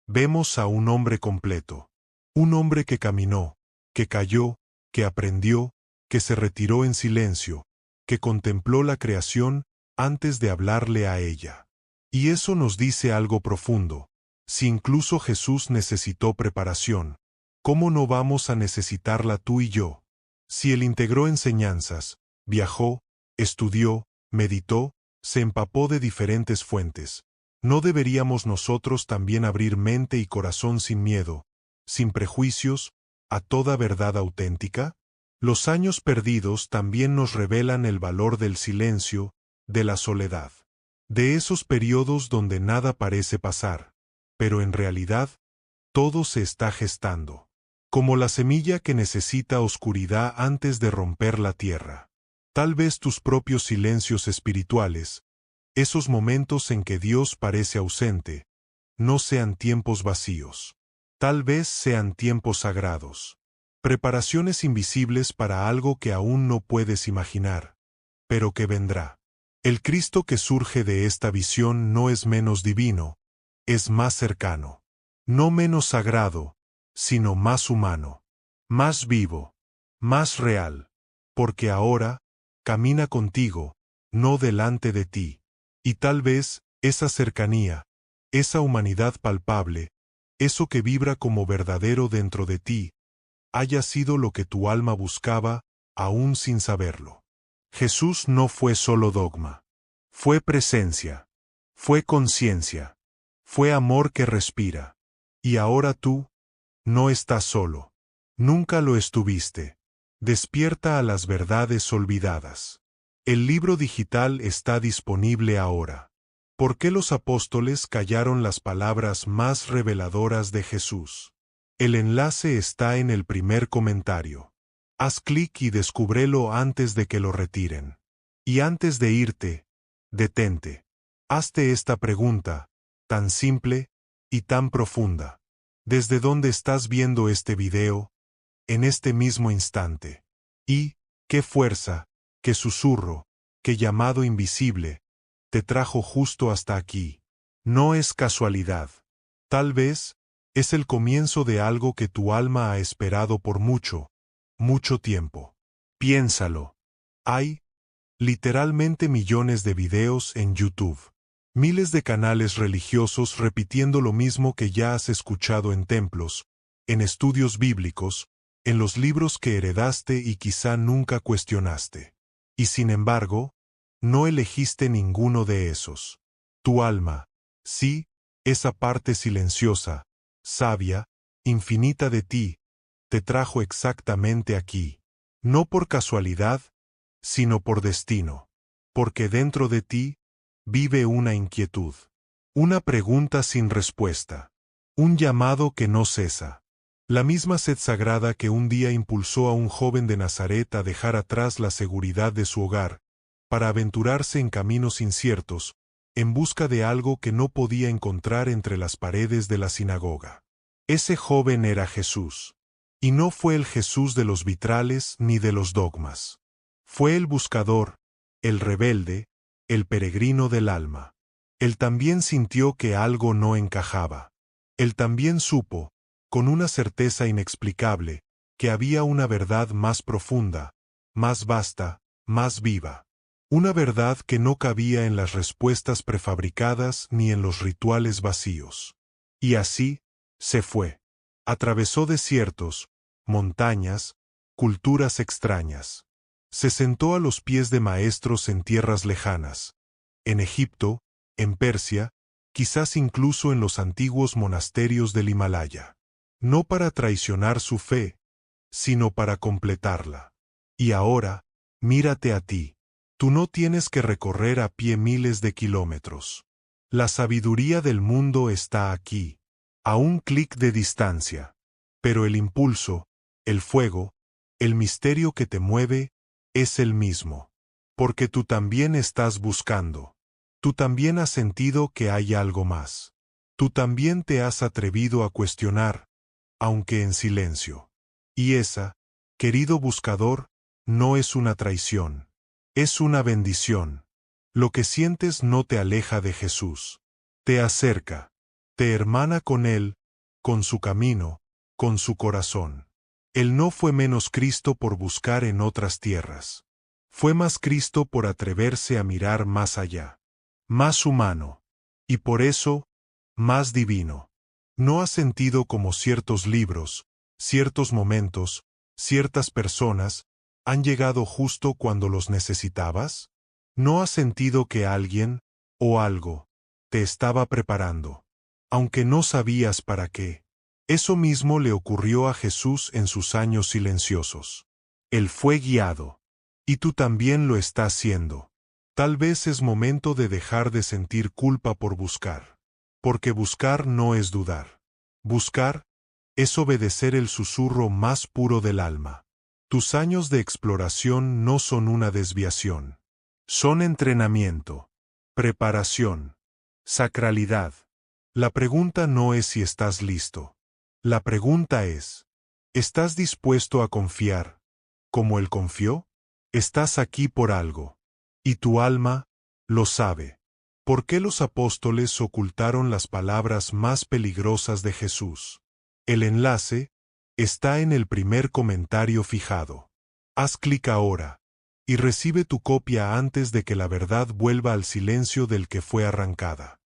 vemos a un hombre completo. Un hombre que caminó, que cayó, que aprendió, que se retiró en silencio, que contempló la creación antes de hablarle a ella. Y eso nos dice algo profundo. Si incluso Jesús necesitó preparación, ¿cómo no vamos a necesitarla tú y yo? Si él integró enseñanzas, viajó, estudió, meditó, se empapó de diferentes fuentes, ¿no deberíamos nosotros también abrir mente y corazón sin miedo, sin prejuicios, a toda verdad auténtica? Los años perdidos también nos revelan el valor del silencio, de la soledad, de esos periodos donde nada parece pasar, pero en realidad, todo se está gestando, como la semilla que necesita oscuridad antes de romper la tierra. Tal vez tus propios silencios espirituales, esos momentos en que Dios parece ausente, no sean tiempos vacíos. Tal vez sean tiempos sagrados. Preparaciones invisibles para algo que aún no puedes imaginar, pero que vendrá. El Cristo que surge de esta visión no es menos divino, es más cercano. No menos sagrado, sino más humano, más vivo, más real, porque ahora camina contigo, no delante de ti. Y tal vez esa cercanía, esa humanidad palpable, eso que vibra como verdadero dentro de ti, haya sido lo que tu alma buscaba, aún sin saberlo. Jesús no fue solo dogma. Fue presencia. Fue conciencia. Fue amor que respira. Y ahora tú, no estás solo. Nunca lo estuviste. Despierta a las verdades olvidadas. El libro digital está disponible ahora. ¿Por qué los apóstoles callaron las palabras más reveladoras de Jesús? El enlace está en el primer comentario. Haz clic y descúbrelo antes de que lo retiren. Y antes de irte, detente. Hazte esta pregunta, tan simple y tan profunda. ¿Desde dónde estás viendo este video? En este mismo instante. Y, qué fuerza, qué susurro, qué llamado invisible, te trajo justo hasta aquí. No es casualidad. Tal vez, es el comienzo de algo que tu alma ha esperado por mucho, mucho tiempo. Piénsalo. Hay, literalmente millones de videos en YouTube. Miles de canales religiosos repitiendo lo mismo que ya has escuchado en templos, en estudios bíblicos, en los libros que heredaste y quizá nunca cuestionaste. Y sin embargo, no elegiste ninguno de esos. Tu alma, sí, esa parte silenciosa, sabia, infinita de ti, te trajo exactamente aquí. No por casualidad, sino por destino. Porque dentro de ti, vive una inquietud. Una pregunta sin respuesta. Un llamado que no cesa. La misma sed sagrada que un día impulsó a un joven de Nazaret a dejar atrás la seguridad de su hogar, para aventurarse en caminos inciertos, en busca de algo que no podía encontrar entre las paredes de la sinagoga. Ese joven era Jesús. Y no fue el Jesús de los vitrales ni de los dogmas. Fue el buscador, el rebelde, el peregrino del alma. Él también sintió que algo no encajaba. Él también supo, con una certeza inexplicable, que había una verdad más profunda, más vasta, más viva. Una verdad que no cabía en las respuestas prefabricadas ni en los rituales vacíos. Y así, se fue. Atravesó desiertos, montañas, culturas extrañas. Se sentó a los pies de maestros en tierras lejanas, en Egipto, en Persia, quizás incluso en los antiguos monasterios del Himalaya. No para traicionar su fe, sino para completarla. Y ahora, mírate a ti. Tú no tienes que recorrer a pie miles de kilómetros. La sabiduría del mundo está aquí, a un clic de distancia. Pero el impulso, el fuego, el misterio que te mueve, es el mismo. Porque tú también estás buscando. Tú también has sentido que hay algo más. Tú también te has atrevido a cuestionar, aunque en silencio. Y esa, querido buscador, no es una traición. Es una bendición. Lo que sientes no te aleja de Jesús. Te acerca. Te hermana con Él, con su camino, con su corazón. Él no fue menos Cristo por buscar en otras tierras. Fue más Cristo por atreverse a mirar más allá. Más humano. Y por eso, más divino. ¿No has sentido como ciertos libros, ciertos momentos, ciertas personas, han llegado justo cuando los necesitabas? ¿No has sentido que alguien, o algo, te estaba preparando, aunque no sabías para qué? Eso mismo le ocurrió a Jesús en sus años silenciosos. Él fue guiado. Y tú también lo estás siendo. Tal vez es momento de dejar de sentir culpa por buscar. Porque buscar no es dudar. Buscar es obedecer el susurro más puro del alma. Tus años de exploración no son una desviación. Son entrenamiento, preparación, sacralidad. La pregunta no es si estás listo. La pregunta es, ¿estás dispuesto a confiar? ¿Como Él confió? Estás aquí por algo. Y tu alma lo sabe. ¿Por qué los apóstoles ocultaron las palabras más peligrosas de Jesús? El enlace está en el primer comentario fijado. Haz clic ahora y recibe tu copia antes de que la verdad vuelva al silencio del que fue arrancada.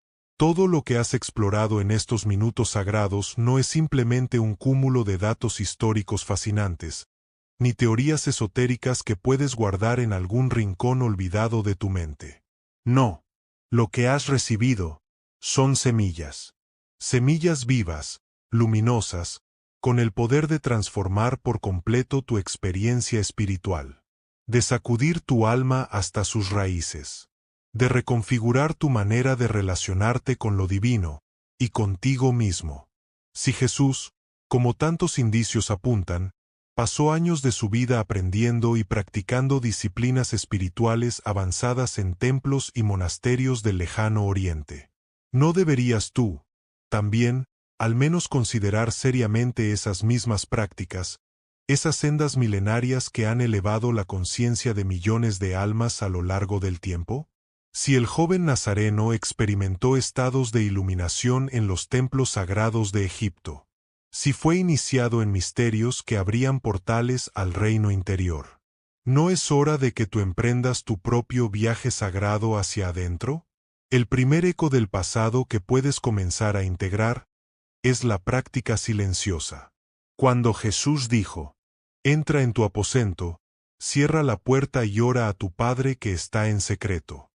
Todo lo que has explorado en estos minutos sagrados no es simplemente un cúmulo de datos históricos fascinantes, ni teorías esotéricas que puedes guardar en algún rincón olvidado de tu mente. No, lo que has recibido son semillas. Semillas vivas, luminosas, con el poder de transformar por completo tu experiencia espiritual, de sacudir tu alma hasta sus raíces, de reconfigurar tu manera de relacionarte con lo divino y contigo mismo. Si Jesús, como tantos indicios apuntan, pasó años de su vida aprendiendo y practicando disciplinas espirituales avanzadas en templos y monasterios del lejano Oriente, ¿no deberías tú, también, al menos considerar seriamente esas mismas prácticas, esas sendas milenarias que han elevado la conciencia de millones de almas a lo largo del tiempo? Si el joven nazareno experimentó estados de iluminación en los templos sagrados de Egipto, si fue iniciado en misterios que abrían portales al reino interior, ¿no es hora de que tú emprendas tu propio viaje sagrado hacia adentro? El primer eco del pasado que puedes comenzar a integrar es la práctica silenciosa. Cuando Jesús dijo, entra en tu aposento, cierra la puerta y ora a tu Padre que está en secreto,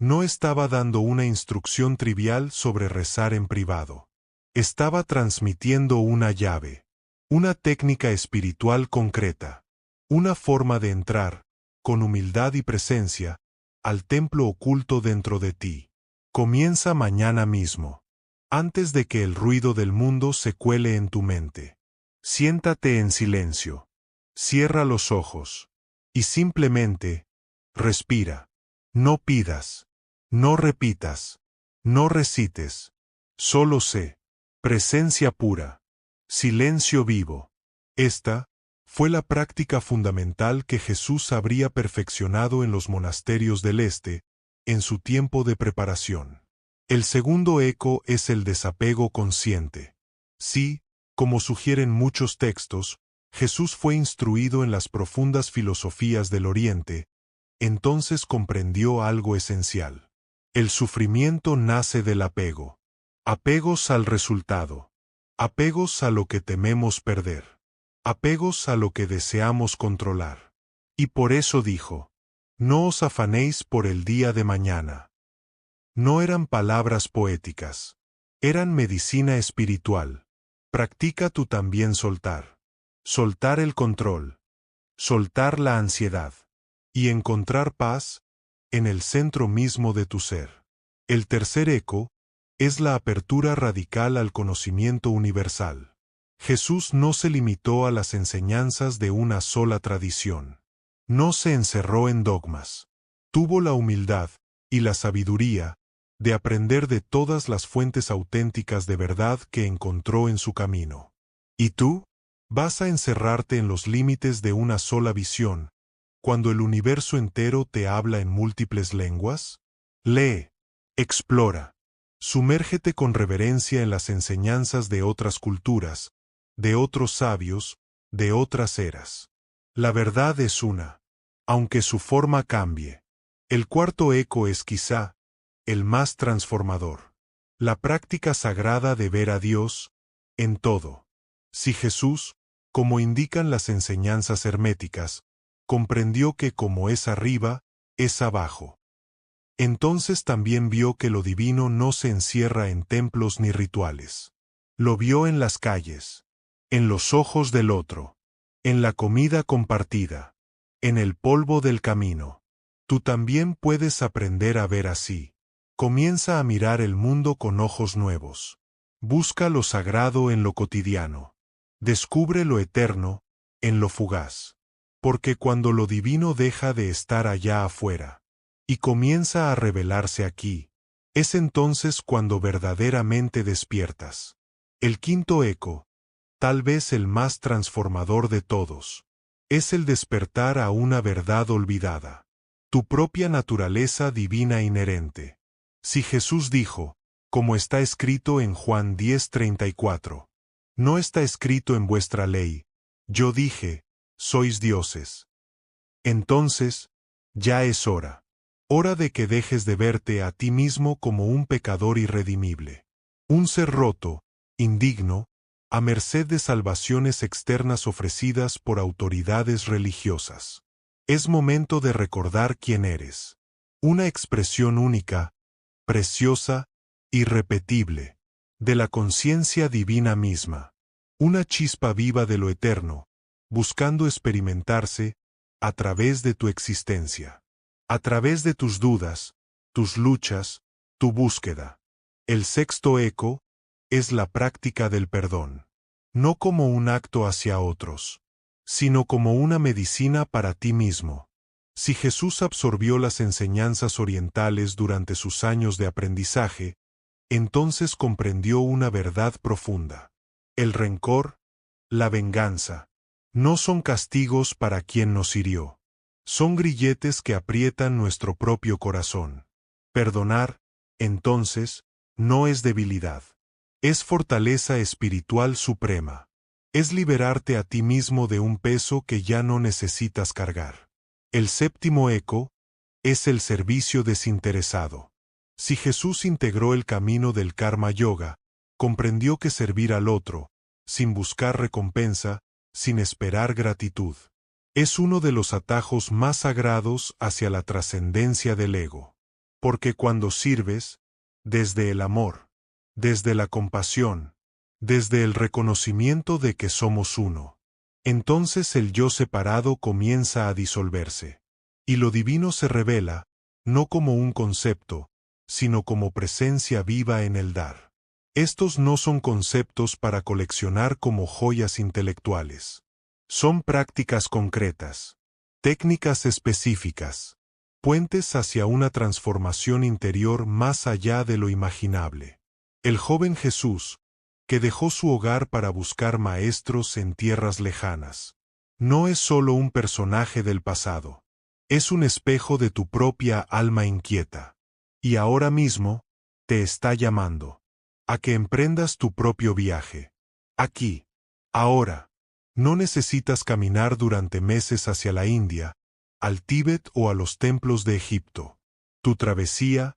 no estaba dando una instrucción trivial sobre rezar en privado. Estaba transmitiendo una llave, una técnica espiritual concreta, una forma de entrar, con humildad y presencia, al templo oculto dentro de ti. Comienza mañana mismo, antes de que el ruido del mundo se cuele en tu mente. Siéntate en silencio, cierra los ojos, y simplemente, respira. No pidas, no repitas, no recites, solo sé. Presencia pura, silencio vivo. Esta fue la práctica fundamental que Jesús habría perfeccionado en los monasterios del Este, en su tiempo de preparación. El segundo eco es el desapego consciente. Sí, como sugieren muchos textos, Jesús fue instruido en las profundas filosofías del Oriente, entonces comprendió algo esencial. El sufrimiento nace del apego. Apegos al resultado. Apegos a lo que tememos perder. Apegos a lo que deseamos controlar. Y por eso dijo, no os afanéis por el día de mañana. No eran palabras poéticas. Eran medicina espiritual. Practica tú también soltar. Soltar el control. Soltar la ansiedad. Y encontrar paz en el centro mismo de tu ser. El tercer eco es la apertura radical al conocimiento universal. Jesús no se limitó a las enseñanzas de una sola tradición. No se encerró en dogmas. Tuvo la humildad y la sabiduría de aprender de todas las fuentes auténticas de verdad que encontró en su camino. ¿Y tú? ¿Vas a encerrarte en los límites de una sola visión, cuando el universo entero te habla en múltiples lenguas? Lee, explora. Sumérgete con reverencia en las enseñanzas de otras culturas, de otros sabios, de otras eras. La verdad es una, aunque su forma cambie. El cuarto eco es quizá el más transformador. La práctica sagrada de ver a Dios en todo. Si Jesús, como indican las enseñanzas herméticas, comprendió que como es arriba, es abajo, entonces también vio que lo divino no se encierra en templos ni rituales. Lo vio en las calles, en los ojos del otro, en la comida compartida, en el polvo del camino. Tú también puedes aprender a ver así. Comienza a mirar el mundo con ojos nuevos. Busca lo sagrado en lo cotidiano. Descubre lo eterno en lo fugaz. Porque cuando lo divino deja de estar allá afuera y comienza a revelarse aquí, es entonces cuando verdaderamente despiertas. El quinto eco, tal vez el más transformador de todos, es el despertar a una verdad olvidada, tu propia naturaleza divina inherente. Si Jesús dijo, como está escrito en Juan 10:34, no está escrito en vuestra ley, yo dije, sois dioses. Entonces, ya es hora. Hora de que dejes de verte a ti mismo como un pecador irredimible. Un ser roto, indigno, a merced de salvaciones externas ofrecidas por autoridades religiosas. Es momento de recordar quién eres. Una expresión única, preciosa, irrepetible, de la conciencia divina misma. Una chispa viva de lo eterno, buscando experimentarse a través de tu existencia, a través de tus dudas, tus luchas, tu búsqueda. El sexto eco es la práctica del perdón, no como un acto hacia otros, sino como una medicina para ti mismo. Si Jesús absorbió las enseñanzas orientales durante sus años de aprendizaje, entonces comprendió una verdad profunda. El rencor, la venganza, no son castigos para quien nos hirió. Son grilletes que aprietan nuestro propio corazón. Perdonar, entonces, no es debilidad. Es fortaleza espiritual suprema. Es liberarte a ti mismo de un peso que ya no necesitas cargar. El séptimo eco es el servicio desinteresado. Si Jesús integró el camino del Karma Yoga, comprendió que servir al otro, sin buscar recompensa, sin esperar gratitud, es uno de los atajos más sagrados hacia la trascendencia del ego. Porque cuando sirves, desde el amor, desde la compasión, desde el reconocimiento de que somos uno, entonces el yo separado comienza a disolverse, y lo divino se revela, no como un concepto, sino como presencia viva en el dar. Estos no son conceptos para coleccionar como joyas intelectuales. Son prácticas concretas, técnicas específicas, puentes hacia una transformación interior más allá de lo imaginable. El joven Jesús, que dejó su hogar para buscar maestros en tierras lejanas, no es solo un personaje del pasado, es un espejo de tu propia alma inquieta. Y ahora mismo, te está llamando a que emprendas tu propio viaje. Aquí, ahora. No necesitas caminar durante meses hacia la India, al Tíbet o a los templos de Egipto. Tu travesía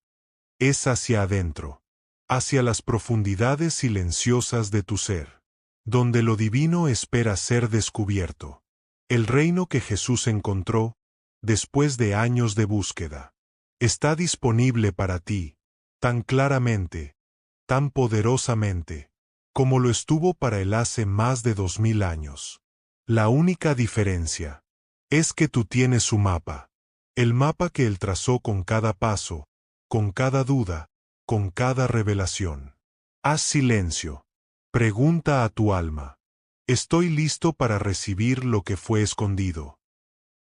es hacia adentro, hacia las profundidades silenciosas de tu ser, donde lo divino espera ser descubierto. El reino que Jesús encontró, después de años de búsqueda, está disponible para ti, tan claramente, tan poderosamente, como lo estuvo para él hace más de 2000 años. La única diferencia es que tú tienes su mapa, el mapa que él trazó con cada paso, con cada duda, con cada revelación. Haz silencio. Pregunta a tu alma. Estoy listo para recibir lo que fue escondido.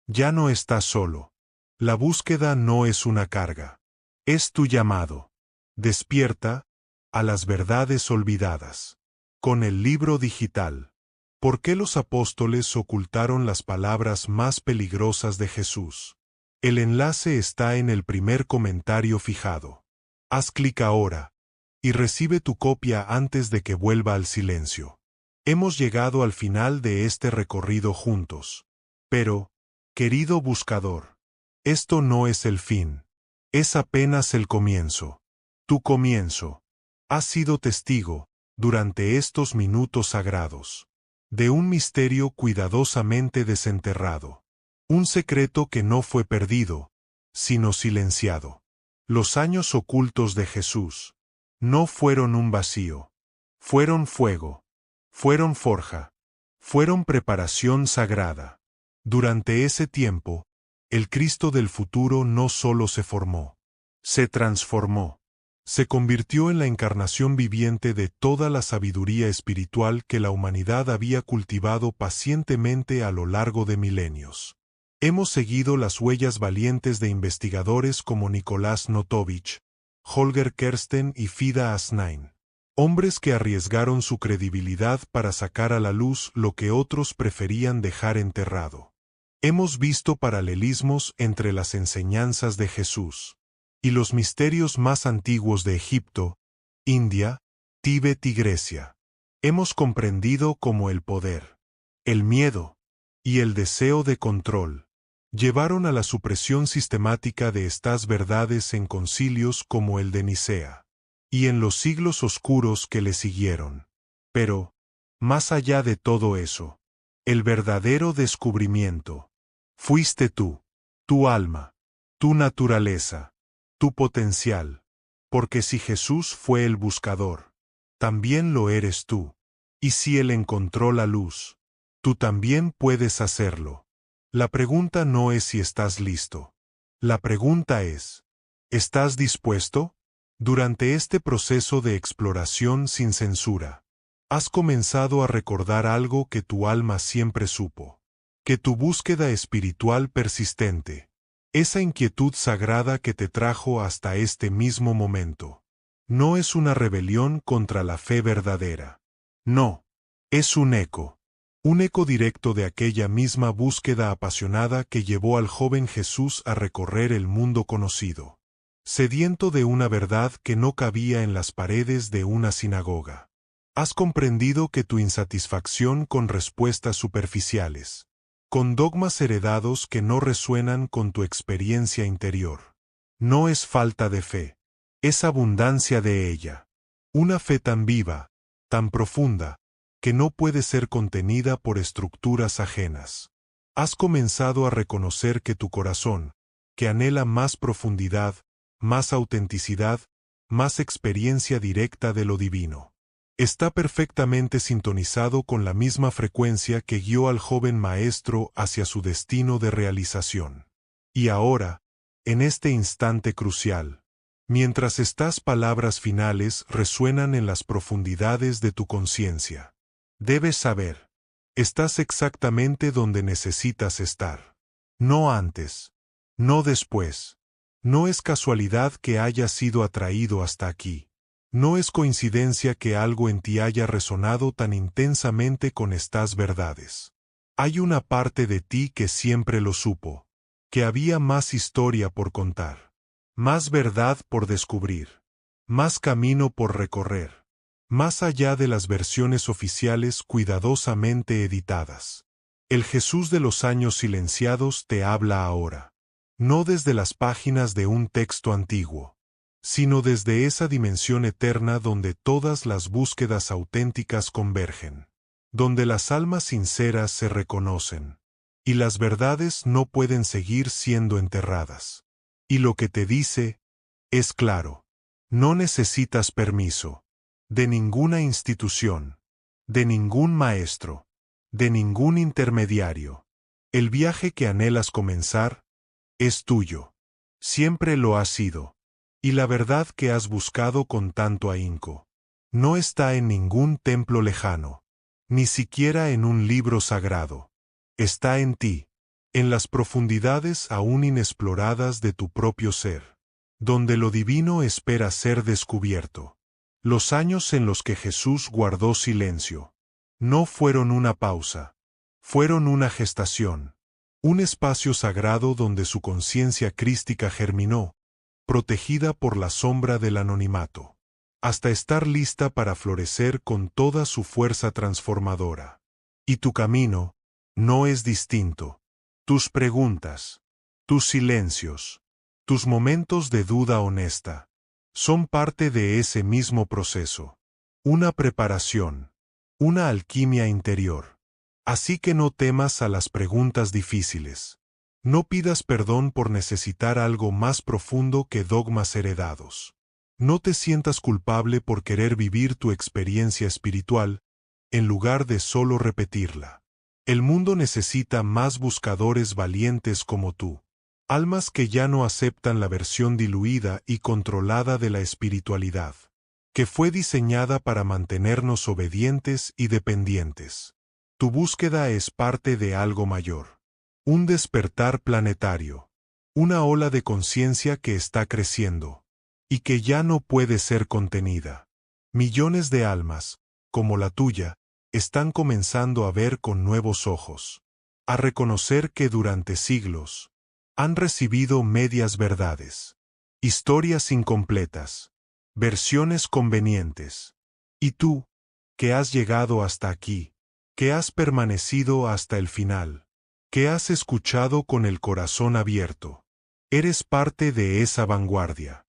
Ya no estás solo. La búsqueda no es una carga. Es tu llamado. Despierta a las verdades olvidadas. Con el libro digital. ¿Por qué los apóstoles ocultaron las palabras más peligrosas de Jesús? El enlace está en el primer comentario fijado. Haz clic ahora y recibe tu copia antes de que vuelva al silencio. Hemos llegado al final de este recorrido juntos. Pero, querido buscador, esto no es el fin. Es apenas el comienzo. Tu comienzo. Has sido testigo, durante estos minutos sagrados, de un misterio cuidadosamente desenterrado. Un secreto que no fue perdido, sino silenciado. Los años ocultos de Jesús no fueron un vacío. Fueron fuego. Fueron forja. Fueron preparación sagrada. Durante ese tiempo, el Cristo del futuro no solo se formó, se transformó. Se convirtió en la encarnación viviente de toda la sabiduría espiritual que la humanidad había cultivado pacientemente a lo largo de milenios. Hemos seguido las huellas valientes de investigadores como Nicolás Notovich, Holger Kersten y Fida Asnain. Hombres que arriesgaron su credibilidad para sacar a la luz lo que otros preferían dejar enterrado. Hemos visto paralelismos entre las enseñanzas de Jesús y los misterios más antiguos de Egipto, India, Tíbet y Grecia. Hemos comprendido cómo el poder, el miedo y el deseo de control llevaron a la supresión sistemática de estas verdades en concilios como el de Nicea, y en los siglos oscuros que le siguieron. Pero, más allá de todo eso, el verdadero descubrimiento fuiste tú, tu alma, tu naturaleza, tu potencial, porque si Jesús fue el buscador, también lo eres tú, y si Él encontró la luz, tú también puedes hacerlo. La pregunta no es si estás listo. La pregunta es, ¿estás dispuesto? Durante este proceso de exploración sin censura, has comenzado a recordar algo que tu alma siempre supo, que tu búsqueda espiritual persistente, esa inquietud sagrada que te trajo hasta este mismo momento, no es una rebelión contra la fe verdadera. No, es un eco directo de aquella misma búsqueda apasionada que llevó al joven Jesús a recorrer el mundo conocido, sediento de una verdad que no cabía en las paredes de una sinagoga. Has comprendido que tu insatisfacción con respuestas superficiales, con dogmas heredados que no resuenan con tu experiencia interior, no es falta de fe, es abundancia de ella. Una fe tan viva, tan profunda, que no puede ser contenida por estructuras ajenas. Has comenzado a reconocer que tu corazón, que anhela más profundidad, más autenticidad, más experiencia directa de lo divino, está perfectamente sintonizado con la misma frecuencia que guió al joven maestro hacia su destino de realización. Y ahora, en este instante crucial, mientras estas palabras finales resuenan en las profundidades de tu conciencia, debes saber, estás exactamente donde necesitas estar. No antes, no después. No es casualidad que hayas sido atraído hasta aquí. No es coincidencia que algo en ti haya resonado tan intensamente con estas verdades. Hay una parte de ti que siempre lo supo, que había más historia por contar, más verdad por descubrir, más camino por recorrer, más allá de las versiones oficiales cuidadosamente editadas. El Jesús de los años silenciados te habla ahora, no desde las páginas de un texto antiguo, sino desde esa dimensión eterna donde todas las búsquedas auténticas convergen, donde las almas sinceras se reconocen, y las verdades no pueden seguir siendo enterradas. Y lo que te dice es claro: no necesitas permiso de ninguna institución, de ningún maestro, de ningún intermediario. El viaje que anhelas comenzar es tuyo. Siempre lo ha sido. Y la verdad que has buscado con tanto ahínco no está en ningún templo lejano, ni siquiera en un libro sagrado. Está en ti, en las profundidades aún inexploradas de tu propio ser, donde lo divino espera ser descubierto. Los años en los que Jesús guardó silencio no fueron una pausa, fueron una gestación, un espacio sagrado donde su conciencia crística germinó, protegida por la sombra del anonimato, hasta estar lista para florecer con toda su fuerza transformadora. Y tu camino no es distinto. Tus preguntas, tus silencios, tus momentos de duda honesta, son parte de ese mismo proceso. Una preparación, una alquimia interior. Así que no temas a las preguntas difíciles. No pidas perdón por necesitar algo más profundo que dogmas heredados. No te sientas culpable por querer vivir tu experiencia espiritual, en lugar de solo repetirla. El mundo necesita más buscadores valientes como tú. Almas que ya no aceptan la versión diluida y controlada de la espiritualidad, que fue diseñada para mantenernos obedientes y dependientes. Tu búsqueda es parte de algo mayor. Un despertar planetario. Una ola de conciencia que está creciendo, y que ya no puede ser contenida. Millones de almas, como la tuya, están comenzando a ver con nuevos ojos, a reconocer que durante siglos han recibido medias verdades, historias incompletas, versiones convenientes. Y tú, que has llegado hasta aquí, que has permanecido hasta el final, que has escuchado con el corazón abierto, eres parte de esa vanguardia.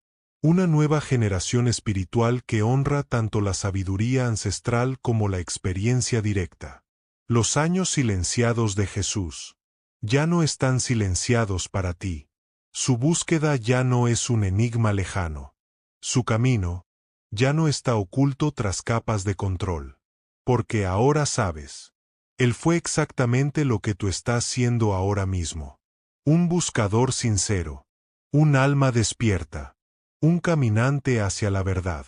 Una nueva generación espiritual que honra tanto la sabiduría ancestral como la experiencia directa. Los años silenciados de Jesús ya no están silenciados para ti. Su búsqueda ya no es un enigma lejano. Su camino ya no está oculto tras capas de control. Porque ahora sabes. Él fue exactamente lo que tú estás siendo ahora mismo. Un buscador sincero. Un alma despierta. Un caminante hacia la verdad.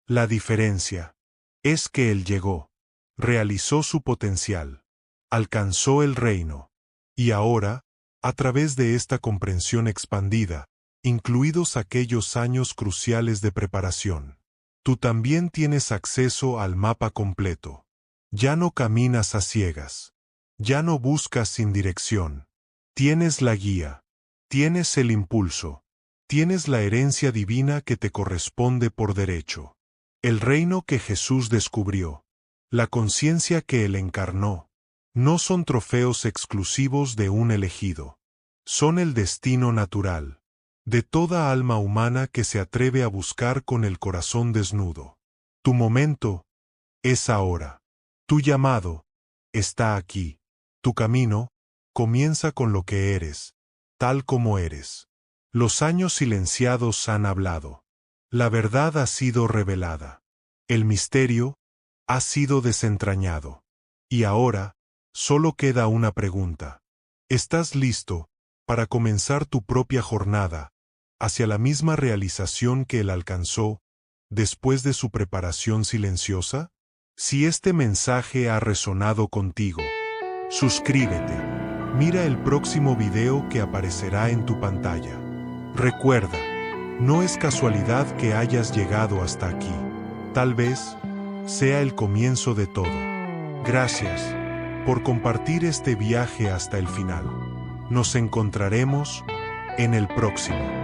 La diferencia es que él llegó, realizó su potencial, alcanzó el reino, y ahora, a través de esta comprensión expandida, incluidos aquellos años cruciales de preparación, tú también tienes acceso al mapa completo. Ya no caminas a ciegas, ya no buscas sin dirección. Tienes la guía, tienes el impulso. Tienes la herencia divina que te corresponde por derecho. El reino que Jesús descubrió, la conciencia que Él encarnó, no son trofeos exclusivos de un elegido. Son el destino natural de toda alma humana que se atreve a buscar con el corazón desnudo. Tu momento es ahora. Tu llamado está aquí. Tu camino comienza con lo que eres, tal como eres. Los años silenciados han hablado. La verdad ha sido revelada. El misterio ha sido desentrañado. Y ahora, solo queda una pregunta. ¿Estás listo para comenzar tu propia jornada hacia la misma realización que él alcanzó después de su preparación silenciosa? Si este mensaje ha resonado contigo, suscríbete. Mira el próximo video que aparecerá en tu pantalla. Recuerda, no es casualidad que hayas llegado hasta aquí. Tal vez sea el comienzo de todo. Gracias por compartir este viaje hasta el final. Nos encontraremos en el próximo.